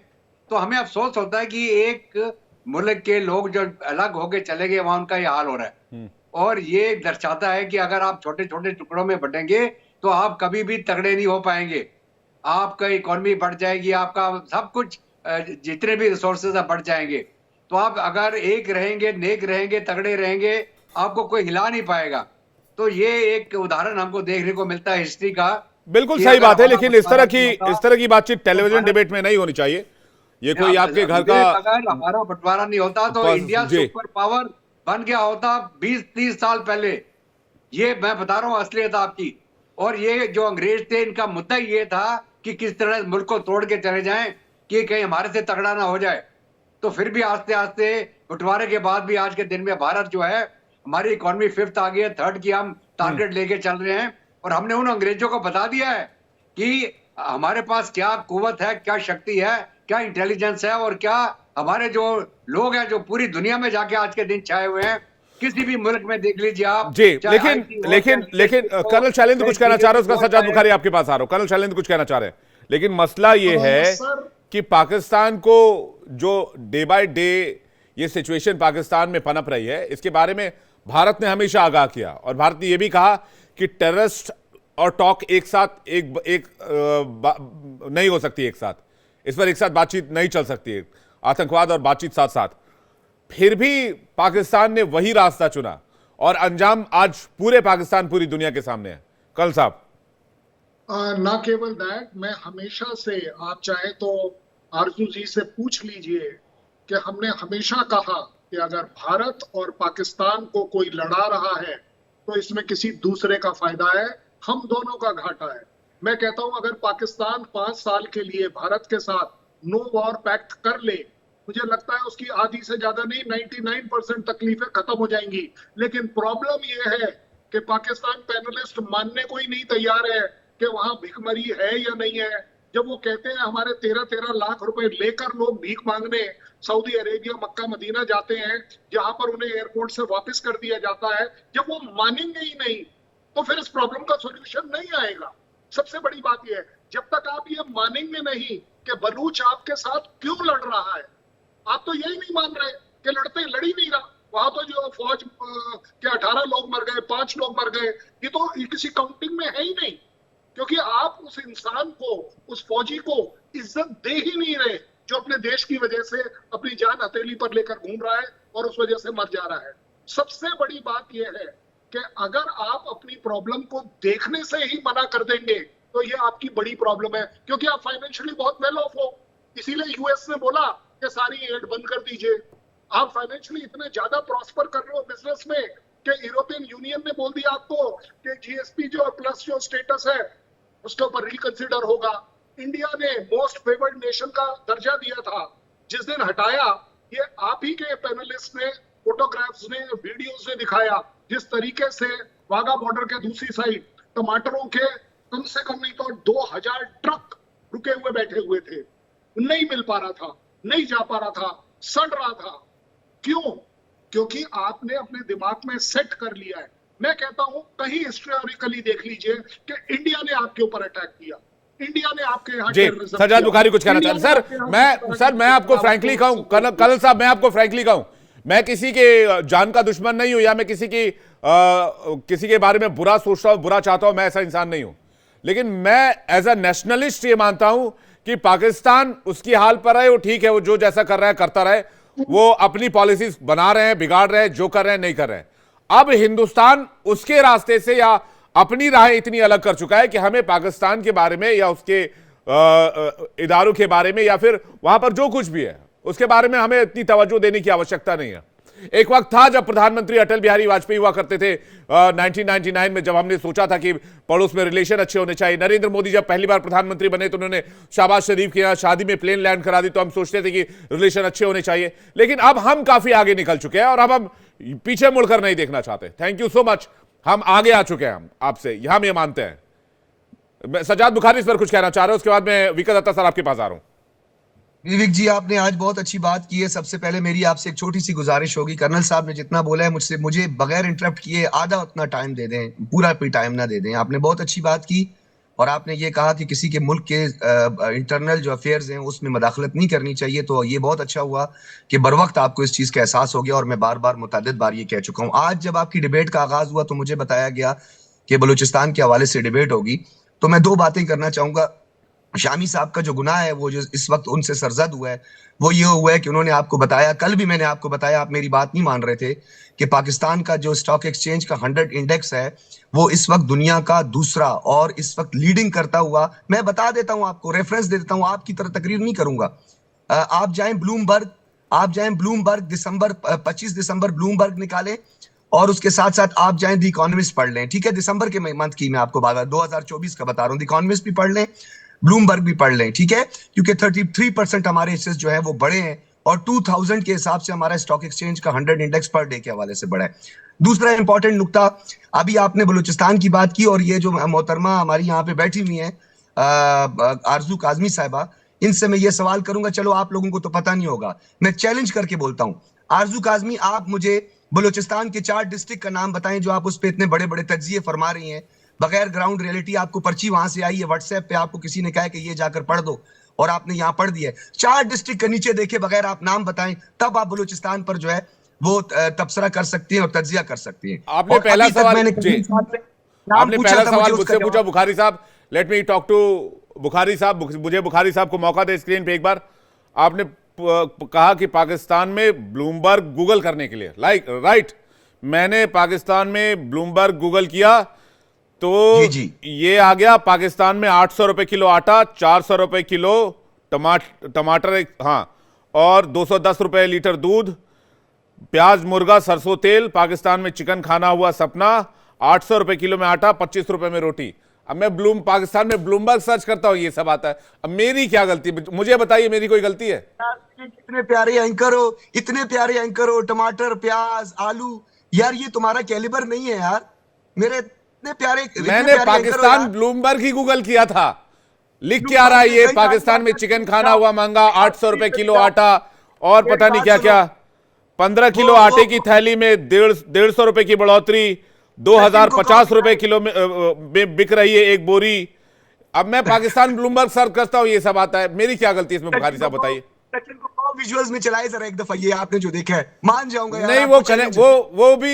तो हमें अफसोस होता है कि एक मुल्क के लोग जो अलग होके चले गए वहां उनका ये हाल हो रहा है। और ये दर्शाता है कि अगर आप छोटे छोटे टुकड़ों में बटेंगे तो आप कभी भी तगड़े नहीं हो पाएंगे। आपका इकोनॉमी बढ़ जाएगी, आपका सब कुछ जितने भी रिसोर्सेज है बढ़ जाएंगे। तो आप अगर एक रहेंगे, नेक रहेंगे, तगड़े रहेंगे, आपको कोई हिला नहीं पाएगा। तो ये एक उदाहरण हमको देखने को मिलता है हिस्ट्री का। बिल्कुल कि सही अगर बात है, हमारा लेकिन बंटवारा नहीं होता इस तरह की बातचीत तो टेलीविजन भारत, डिबेट में नहीं होनी चाहिए। ये कोई आपके घर का अगर हमारा बंटवारा नहीं होता तो इंडिया जी सुपर पावर बन गया होता 20-30 साल पहले। ये मैं बता रहा हूँ असलियत आपकी। और ये जो अंग्रेज थे, इनका मुद्दा ये था कि किस तरह मुल्क को तोड़ के चले जाएं कि कहीं हमारे से तगड़ा ना हो जाए। तो फिर भी आस्ते आस्ते बंटवारे के बाद भी आज के दिन में भारत जो है, हमारी इकोनॉमी 5th आ गई है, 3rd की हम टारगेट लेके चल रहे हैं। और हमने उन अंग्रेजों को बता दिया है कि हमारे पास क्या कुव्वत है, क्या शक्ति है, क्या इंटेलिजेंस है, और क्या हमारे जो लोग हैं जो पूरी दुनिया में जाके आज के दिन छाए हुए हैं। किसी भी मुल्क में देख लीजिए आप। जी, चाहे लेकिन IT हो, लेकिन चाहे लेकिन हो, कर्नल शैलेंद्र कुछ कहना चाह रहे हैं, उसका चाहे सज्जाद बुखारी आपके पास आ रहा हूं। कर्नल शैलेंद्र कुछ कहना चाह रहे हैं, लेकिन मसला ये है सर कि पाकिस्तान को जो डे बाय डे ये सिचुएशन पाकिस्तान में पनप रही है, इसके बारे में भारत ने हमेशा आगाह किया, और भारत ने यह भी कहा कि टेररिस्ट और टॉक एक साथ नहीं हो सकती, एक साथ इस पर एक साथ बातचीत नहीं चल सकती है, आतंकवाद और बातचीत साथ साथ। फिर भी पाकिस्तान ने वही रास्ता चुना और अंजाम आज पूरे पाकिस्तान, पूरी दुनिया के सामने है। कर्नल साहब, ना केवल दैट, मैं हमेशा से, आप चाहे तो आरजू जी से पूछ लीजिए कि हमने हमेशा कहा कि अगर भारत और पाकिस्तान को कोई लड़ा रहा है तो इसमें किसी दूसरे का फायदा है, हम दोनों का घाटा है। मैं कहता हूं अगर पाकिस्तान 5 साल के लिए भारत के साथ नो वॉर पैक्ट कर ले, मुझे लगता है उसकी आधी से ज्यादा नहीं 99% तकलीफें खत्म हो जाएंगी। लेकिन प्रॉब्लम यह है कि पाकिस्तान पैनलिस्ट मानने को ही नहीं तैयार है कि वहां भिखमरी है या नहीं है। जब वो कहते हैं हमारे 13-13 लाख रुपए लेकर लोग भीख मांगने सऊदी अरेबिया, मक्का, मदीना जाते हैं, जहां पर उन्हें एयरपोर्ट से वापस कर दिया जाता है, जब वो मानेंगे ही नहीं तो फिर इस प्रॉब्लम का सॉल्यूशन नहीं आएगा। सबसे बड़ी बात यह है, जब तक आप ये मानेंगे नहीं कि बलूच आपके साथ क्यों लड़ रहा है, आप तो यही नहीं मान रहे कि लड़ ही नहीं रहा। वहां तो जो फौज के 18 लोग मर गए, 5 लोग मर गए, ये तो किसी काउंटिंग में है ही नहीं, क्योंकि आप उस इंसान को, उस फौजी को इज्जत दे ही नहीं रहे जो अपने देश की वजह से अपनी जान हथेली पर लेकर घूम रहा है और उस वजह से मर जा रहा है। सबसे बड़ी बात यह है कि अगर आप अपनी प्रॉब्लम को देखने से ही मना कर देंगे तो ये आपकी बड़ी प्रॉब्लम है, क्योंकि आप फाइनेंशियली बहुत वेल ऑफ हो। इसीलिए यूएस ने बोला कि सारी एड बंद कर दीजिए। आप फाइनेंशियली इतने ज्यादा प्रॉस्पर कर रहे हो बिजनेस में कि यूरोपियन यूनियन ने बोल दिया आपको कि जीएसपी जो प्लस जो स्टेटस है उसके ऊपर रिकंसिडर होगा। इंडिया ने मोस्ट फेवर्ड नेशन का दर्जा दिया था, जिस दिन हटाया, ये आप ही के पैनलिस्ट ने, फोटोग्राफ्स ने, वीडियोस ने दिखाया जिस तरीके से वाघा बॉर्डर के दूसरी साइड टमाटरों के कम से कम नहीं तो 2000 ट्रक रुके हुए बैठे हुए थे, नहीं मिल पा रहा था, नहीं जा पा रहा था, सड़ रहा था। क्यों? क्योंकि आपने अपने दिमाग में सेट कर लिया है। मैं कहता हूं कहीं हिस्टोरिकली देख लीजिए कि इंडिया ने आपके ऊपर अटैक किया, इंडिया ने आपके यहाँ जी, सज्जाद बुखारी कुछ कहना चाहते हैं। सर मैं आपको फ्रैंकली कहूं, कर्नल साहब, मैं आपको फ्रैंकली कहूं, मैं किसी के जान का दुश्मन नहीं हूं या मैं किसी के बारे में बुरा सोचता हूं, बुरा चाहता हूं, मैं ऐसा इंसान नहीं हूं। लेकिन मैं एज अ नेशनलिस्ट ये मानता हूं कि पाकिस्तान उसकी हाल पर है, वो ठीक है, वो जो जैसा कर रहा है करता रहे, वो अपनी पॉलिसीज बना रहे हैं, बिगाड़ रहे हैं, जो कर रहे हैं नहीं कर रहे हैं। अब हिंदुस्तान उसके रास्ते से या अपनी राहें इतनी अलग कर चुका है कि हमें पाकिस्तान के बारे में या उसके इदारों के बारे में या फिर वहां पर जो कुछ भी है उसके बारे में हमें इतनी तवज्जो देने की आवश्यकता नहीं है। एक वक्त था जब प्रधानमंत्री अटल बिहारी वाजपेयी हुआ करते थे 1999 में, जब हमने सोचा था कि पड़ोस में रिलेशन अच्छे होने चाहिए। नरेंद्र मोदी जब पहली बार प्रधानमंत्री बने तो उन्होंने शहबाज शरीफ के यहाँ शादी में प्लेन लैंड करा दी, तो हम सोचते थे कि रिलेशन अच्छे होने चाहिए। लेकिन अब हम काफी आगे निकल चुके हैं और अब हम पीछे मुड़कर नहीं देखना चाहते। थैंक यू सो मच, हम आगे आ चुके हैं, हम आपसे हम ये मानते हैं। सज्जाद बुखारी इस पर कुछ कहना चाह रहे हैं, उसके बाद मैं विकास दत्ता सर आपके पास आ रहा हूं। विवेक जी, आपने आज बहुत अच्छी बात की है। सबसे पहले मेरी आपसे एक छोटी सी गुजारिश होगी, कर्नल साहब ने जितना बोला है मुझे बगैर इंटरप्ट किए आधा उतना टाइम दे दें, पूरा भी टाइम ना दे दें। आपने बहुत अच्छी बात की और आपने ये कहा कि किसी के मुल्क के इंटरनल जो अफेयर्स हैं उसमें मदाखलत नहीं करनी चाहिए, तो ये बहुत अच्छा हुआ कि बर वक्त आपको इस चीज़ का एहसास हो गया। और मैं बार बार मुतअद्दिद बार ये कह चुका हूँ। आज जब आपकी डिबेट का आगाज हुआ तो मुझे बताया गया कि बलूचिस्तान के हवाले से डिबेट होगी, तो मैं दो बातें करना चाहूँगा। शामी साहब का जो गुनाह है वो जो इस वक्त उनसे सरजद हुआ है वो ये हुआ है कि उन्होंने आपको बताया, कल भी मैंने आपको बताया, आप मेरी बात नहीं मान रहे थे, कि पाकिस्तान का जो स्टॉक एक्सचेंज का 100 इंडेक्स है वो इस वक्त दुनिया का दूसरा और इस वक्त लीडिंग करता हुआ, मैं बता देता हूं आपको, रेफरेंस दे देता हूं, आपकी तरह तकरीर नहीं करूंगा। आप जाएं ब्लूमबर्ग, दिसंबर 25 दिसंबर ब्लूमबर्ग निकालें और उसके साथ साथ आप जाएं द इकोनॉमिस्ट पढ़ लें। ठीक है, दिसंबर के मंथ की मैं आपको बात 2024 का बता रहा हूं। द इकोनॉमिस्ट भी पढ़ लें, ब्लूमबर्ग भी पढ़ लें, ठीक है, क्योंकि 33% हमारे हिस्से जो है वो बड़े हैं और 2000 के हिसाब से हमारा स्टॉक एक्सचेंज का 100 इंडेक्स पर डे के हवाले से बड़ा है। दूसरा इंपॉर्टेंट नुक्ता, अभी आपने बलूचिस्तान की बात की और ये जो मोहतरमा हमारी यहाँ पे बैठी हुई हैं आरजू काजमी साहिबा, इनसे मैं ये सवाल करूंगा, चलो आप लोगों को तो पता नहीं होगा, मैं चैलेंज करके बोलता हूँ, आरजू काजमी आप मुझे बलूचिस्तान के 4 डिस्ट्रिक्ट का नाम बताएं जो आप उस पर इतने बड़े बड़े तज्जिए फरमा रही हैं, बगैर ग्राउंड रियलिटी। आपको पर्ची वहां से आई है व्हाट्सएप पे, आपको किसी ने कहा कि ये जाकर पढ़ दो और आपने यहाँ पढ़ दिया। 4 डिस्ट्रिक्ट के नीचे देखे बगैर आप नाम बताएं, तब आप बलूचिस्तान पर जो है वो तबसरा कर सकती हैं और तज्जिया कर सकती हैं। आपने पहला सवाल मुझसे पूछा बुखारी साहब, let me talk to Bukhari साहब, मुझे बुखारी साहब को मौका दे स्क्रीन पे एक बार। आपने कहा कि पाकिस्तान में ब्लूमबर्ग गूगल करने के लिए, राइट, मैंने पाकिस्तान में ब्लूमबर्ग गूगल किया तो ये आ गया, पाकिस्तान में 800 रुपए किलो आटा, 400 रुपए किलो टमाटर, हाँ, और 210 रुपए लीटर दूध, प्याज, मुर्गा, सरसों तेल, पाकिस्तान में चिकन खाना हुआ सपना, 800 रुपए किलो में आटा, 25 रुपए में रोटी। अब मैं पाकिस्तान में ब्लूमबर्ग सर्च करता हूं, ये सब आता है। अब मेरी क्या गलती, मुझे बताइए, मेरी कोई गलती है? इतने प्यारे एंकर हो, टमाटर, प्याज, आलू, यार ये तुम्हारा कैलिबर नहीं है यार, मेरे इतने प्यारे। मैंने पाकिस्तान ब्लूमबर्ग ही गूगल किया था, लिख के आ रहा है ये पाकिस्तान में चिकन खाना हुआ महंगा, 800 रुपए किलो आटा और पता नहीं क्या क्या, 15 किलो आटे की थैली में 150 रुपए की बढ़ोतरी, 2050 रुपए किलो में बिक रही है एक बोरी। अब मैं पाकिस्तान ब्लूमबर्ग सर्च करता हूं, ये सब आता है, मेरी क्या गलती है इसमें बुखारी साहब बताइए? विजुअल्स में चलाए जरा एक दफा, ये आपने जो देखा है, मान जाऊंगा यार। नहीं,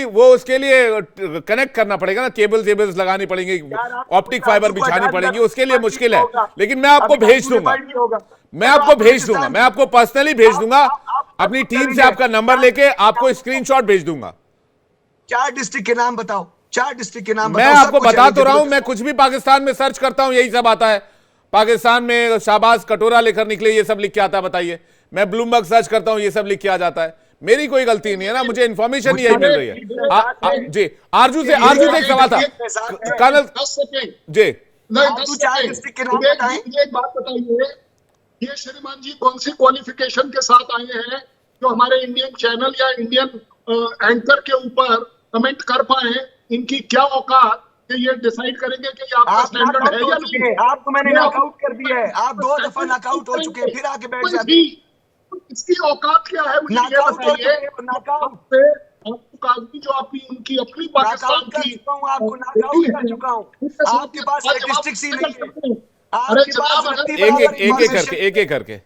वो उसके लिए कनेक्ट करना पड़ेगा ना, केबल्स लगानी पड़ेंगी, ऑप्टिक फाइबर बिछानी पड़ेगी, उसके लिए मुश्किल है, लेकिन मैं आपको भेज दूंगा, मैं आपको पर्सनली भेज दूंगा, अपनी टीम से आपका नंबर लेके आपको स्क्रीनशॉट भेज दूंगा। 4 डिस्ट्रिक्ट के नाम बताओ, 4 डिस्ट्रिक्ट के नाम मैं आपको बता तो रहा हूं, मैं कुछ भी पाकिस्तान में सर्च करता हूं यही सब आता है। पाकिस्तान में शाहबाज कटोरा लेकर निकले, ये सब लिख के आता है, बताइए। मैं ब्लूमबर्ग सर्च करता हूं, ये सब लिख के आ जाता है, मेरी कोई गलती नहीं है ना, मुझे इंफॉर्मेशन यही मिल रही है। जी, आरजू से एक सवाल था कर्नल जी। एक बात बताइए, ये श्रीमान जी कौन सी क्वालिफिकेशन के साथ आए हैं जो हमारे इंडियन चैनल या इंडियन एंकर के ऊपर कमेंट कर पाए? इनकी क्या औकात कि ये डिसाइड करेंगे कि आपका स्टैंडर्ड है या नहीं? आपको मैंने नॉकआउट कर दिया है, आप 2 दफा नॉकआउट हो चुके हैं, फिर आके बैठ जाते हैं। इसकी औकात क्या है मुझे ये बताइए। कागजी जो आपकी उनकी अपनी पाकिस्तान की, आपको नॉकआउट कर चुका हूं, आपके पास स्टैटिस्टिक्स ही नहीं है। एक एक करके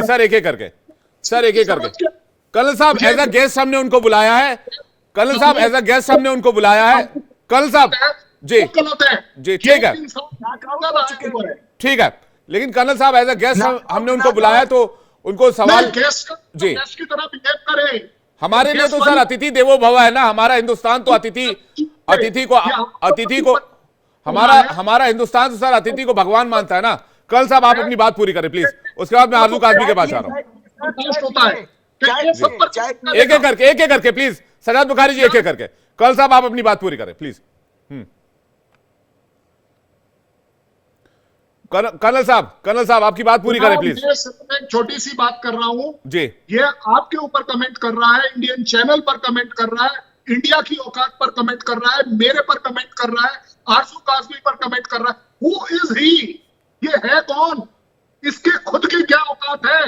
सर, एक एक करके कर्नल साहब एज अ गेस्ट हमने उनको बुलाया है, कर्नल साहब एज अ गेस्ट हमने उनको बुलाया है, कर्नल साहब जी जी, ठीक है, ठीक है, लेकिन कर्नल साहब एज अ गेस्ट हमने उनको बुलाया है, तो उनको सवाल जी की तरह बिहेव करें। हमारे लिए तो सर अतिथि देवो भव है ना, हमारा हिंदुस्तान तो अतिथि को हमारा हिंदुस्तान तो सर अतिथि को भगवान मानता है ना। कर्नल साहब आप अपनी बात पूरी करें प्लीज, उसके बाद मैं आरजू काजमी के पास आ रहा हूं। एक एक करके प्लीज, सजाद बुखारी जी, एक एक करके। कर्नल साहब आप अपनी बात पूरी करें प्लीज। कर्नल साहब आपकी बात पूरी करें प्लीज। एक छोटी सी बात कर रहा हूं जी, ये आपके ऊपर कमेंट कर रहा है, इंडियन चैनल पर कमेंट कर रहा है, इंडिया की औकात पर कमेंट कर रहा है, मेरे पर कमेंट कर रहा है, आरजू काजमी पर कमेंट कर रहा है। Who is he? ये है कौन? इसके खुद की क्या औकात है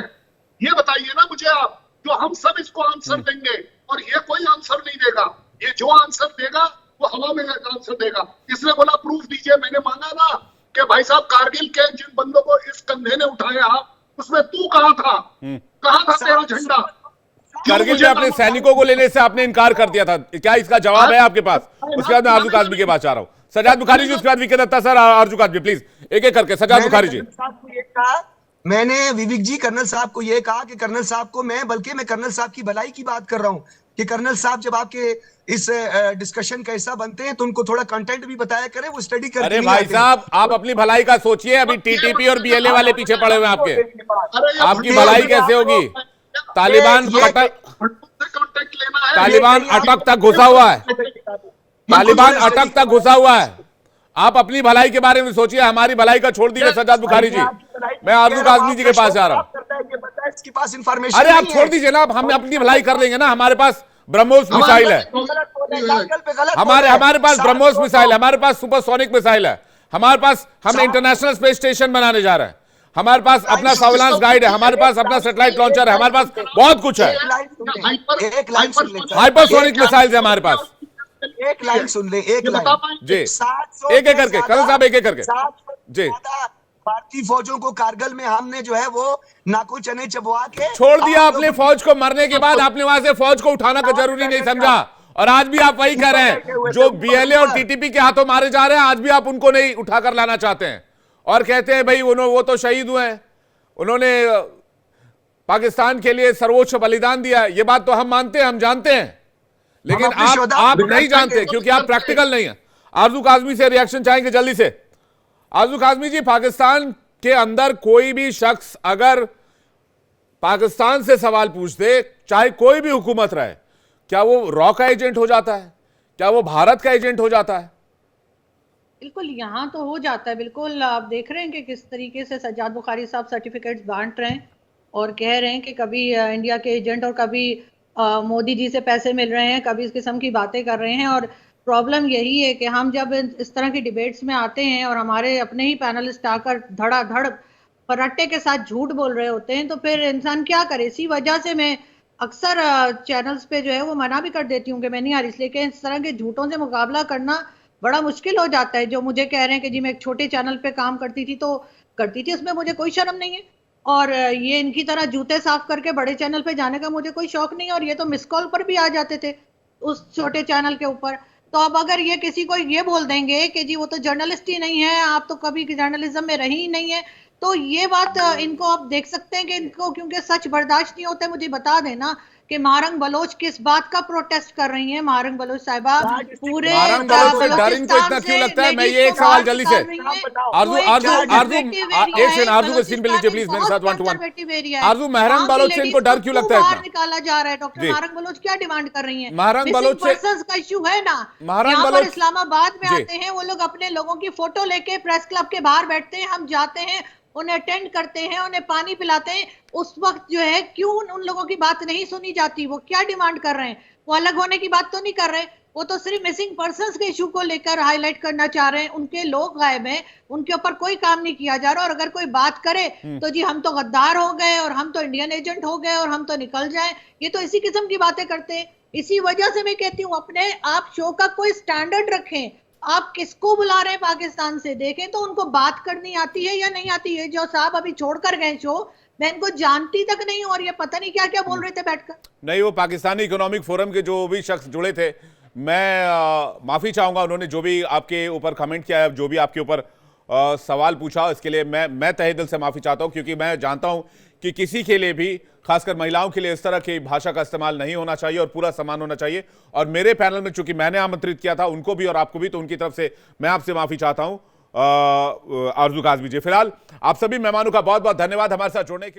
ये बताइए ना मुझे आप, जो हम सब इसको आंसर देंगे, और ये कोई आंसर नहीं देगा। ये जो आंसर देगा वो वो हवा में आंसर देगा। इसने बोला प्रूफ दीजिए, मैंने मांगा ना कि भाई साहब कारगिल के जिन बंदों को इस कंधे ने उठाया उसमें तू कहाँ था, कहाँ था तेरा झंडा? करगिल में अपने सैनिकों को लेने से आपने इनकार कर दिया था, क्या इसका जवाब है आपके पास? उसके बाद मैं आरजू काज़मी के पास आ रहा हूं। सजाद बुखारी जी, उसके बाद विके Dutta sir, Aarzoo Kazmi, please एक एक करके। सजाद बुखारी जी। मैंने विवेक जी कर्नल साहब को ये कहा कि कर्नल साहब को मैं कर्नल साहब की भलाई की बात कर रहा हूं कि कर्नल साहब जब आपके इस डिस्कशन का हिस्सा बनते हैं तो उनको थोड़ा कंटेंट भी बताया करें, वो स्टडी करें। अरे भाई साहब, आप अपनी भलाई का सोचिए। अभी टीटीपी और बीएलए वाले पीछे पड़े हुए हैं आपके। आपकी भलाई कैसे होगी? तालिबान अटक तक घुसा हुआ है। तालिबान अटक तक घुसा हुआ है। आप अपनी भलाई के बारे में सोचिए, हमारी भलाई का छोड़ दीजिए। सजाद बुखारी जी, मैं आरजू काज़मी जी के पास जा रहा हूं। इसके पास इंफॉर्मेशन अरे आप छोड़ दीजिए ना, हम अपनी भलाई कर लेंगे ना। हमारे पास ब्रह्मोस मिसाइल है, हमारे पास ब्रह्मोस मिसाइल है, हमारे पास सुपरसोनिक मिसाइल है, हमारे पास, हम इंटरनेशनल स्पेस स्टेशन बनाने जा रहे हैं, हमारे पास अपना सर्विलांस गाइड है, हमारे पास अपना सैटेलाइट लॉन्चर है, हमारे पास बहुत कुछ है। हाइपरसोनिक मिसाइल है हमारे पास। एक लाइन सुन ले, एक लाइन जी, एक एक करके कर्नल साहब, एक एक करके जी। भारतीय फौजों को कारगिल में हमने जो है वो नाको चने चबवा के छोड़ दिया। आपने फौज को मरने के बाद आपने वहां से फौज को उठाना का जरूरी नहीं समझा, और आज भी आप वही कह रहे हैं। जो बीएलए और टीटीपी के हाथों मारे जा रहे हैं, आज भी आप उनको नहीं उठाकर लाना चाहते हैं और कहते हैं भाई वो तो शहीद हुए हैं, उन्होंने पाकिस्तान के लिए सर्वोच्च बलिदान दिया। ये बात तो हम मानते हैं, हम जानते हैं, लेकिन आप नहीं जानते क्योंकि आप प्रैक्टिकल नहीं है। आरजू काज़मी से रिएक्शन चाहेंगे जल्दी से। आरजू काज़मी जी, पाकिस्तान के अंदर कोई भी शख्स अगर पाकिस्तान से सवाल पूछ दे, चाहे कोई भी हुकूमत रहे, क्या वो रॉ का एजेंट हो जाता है? क्या वो भारत का एजेंट हो जाता है? बिल्कुल, यहाँ तो हो जाता है। बिल्कुल, आप देख रहे हैं कि किस तरीके से सज्जाद बुखारी साहब सर्टिफिकेट्स बांट रहे हैं और कह रहे हैं कि कभी इंडिया के एजेंट और कभी मोदी जी से पैसे मिल रहे हैं, कभी इस किस्म की बातें कर रहे हैं। और प्रॉब्लम यही है कि हम जब इस तरह की डिबेट्स में आते हैं और हमारे अपने ही पैनलिस्ट आकर धड़ाधड़ फर्राटे के साथ झूठ बोल रहे होते हैं, तो फिर इंसान क्या करे। इसी वजह से मैं अक्सर चैनल्स पे जो है वो मना भी कर देती हूँ कि मैं नहीं आ रही, इसलिए कि इस तरह के झूठों से मुकाबला करना बड़ा मुश्किल हो जाता है। जो मुझे कह रहे हैं कि जी मैं एक छोटे चैनल पे काम करती थी, उसमें मुझे कोई शर्म नहीं है, और ये इनकी तरह जूते साफ करके बड़े चैनल पे जाने का मुझे कोई शौक नहीं है। और ये तो मिस कॉल पर भी आ जाते थे उस छोटे चैनल के ऊपर। तो अब अगर ये किसी को ये बोल देंगे कि जी वो तो जर्नलिस्ट ही नहीं है, आप तो कभी जर्नलिज्म में रही ही नहीं है, तो ये बात इनको आप देख सकते हैं कि इनको क्योंकि सच बर्दाश्त नहीं होता। मुझे बता देना कि महारंग बलोच किस बात का प्रोटेस्ट कर रही हैं। महारंग बलोच साहिबा पूरे महारंग बलोच से डर इनको इतना क्यों लगता है? मैं ये एक सवाल जल्दी से आरजू को सीन पे लीजिए प्लीज, मेरे साथ 1 to 1। आरजू, महारंग बलोच से इनको डर क्यों लगता है इतना? निकाला जा रहा है। डॉक्टर महारंग बलोच क्या डिमांड कर रही है? महारंग बलोच का इशू है ना, महारंग यहाँ पर बलोच इस्लामाबाद में आते हैं वो लोग, अपने लोगों की फोटो लेके प्रेस क्लब के बाहर बैठते हैं, हम जाते हैं, उन्हें अटेंड करते हैं, उन्हें पानी पिलाते हैं। उस वक्त जो है क्यों उन लोगों की बात नहीं सुनी जाती? वो क्या डिमांड कर रहे हैं? वो अलग होने की बात तो नहीं कर रहे, वो तो सिर्फ मिसिंग पर्संस के इशू को लेकर हाईलाइट करना चाह रहे हैं। उनके लोग गायब हैं, उनके ऊपर कोई काम नहीं किया जा रहा, और अगर कोई बात करे तो जी हम तो गद्दार हो गए और हम तो इंडियन एजेंट हो गए और हम तो निकल जाएं। ये तो इसी किस्म की बातें करते हैं। इसी वजह से मैं कहती हूँ अपने आप शो का कोई स्टैंडर्ड रखें। आप किसको बुला रहे हैं पाकिस्तान से, देखें तो उनको बात करनी आती है या नहीं आती है। जो साहब अभी छोड़कर गए शो, मैं इनको जानती तक नहीं हूं और ये पता नहीं क्या क्या बोल रहे थे बैठकर। नहीं, वो पाकिस्तानी इकोनॉमिक फोरम के जो भी शख्स जुड़े थे, मैं माफी चाहूंगा, उन्होंने जो भी आपके ऊपर कमेंट किया है, जो भी आपके ऊपर सवाल पूछा, इसके लिए मैं तहे दिल से माफी चाहता हूं, क्योंकि मैं जानता हूं कि किसी के लिए भी, खासकर महिलाओं के लिए, इस तरह की भाषा का इस्तेमाल नहीं होना चाहिए और पूरा सम्मान होना चाहिए। और मेरे पैनल में चूंकि मैंने आमंत्रित किया था उनको भी और आपको भी, तो उनकी तरफ से मैं आपसे माफी चाहता हूं। आरजू काज़मी जी, फिलहाल आप सभी मेहमानों का बहुत बहुत धन्यवाद हमारे साथ जुड़ने के लिए।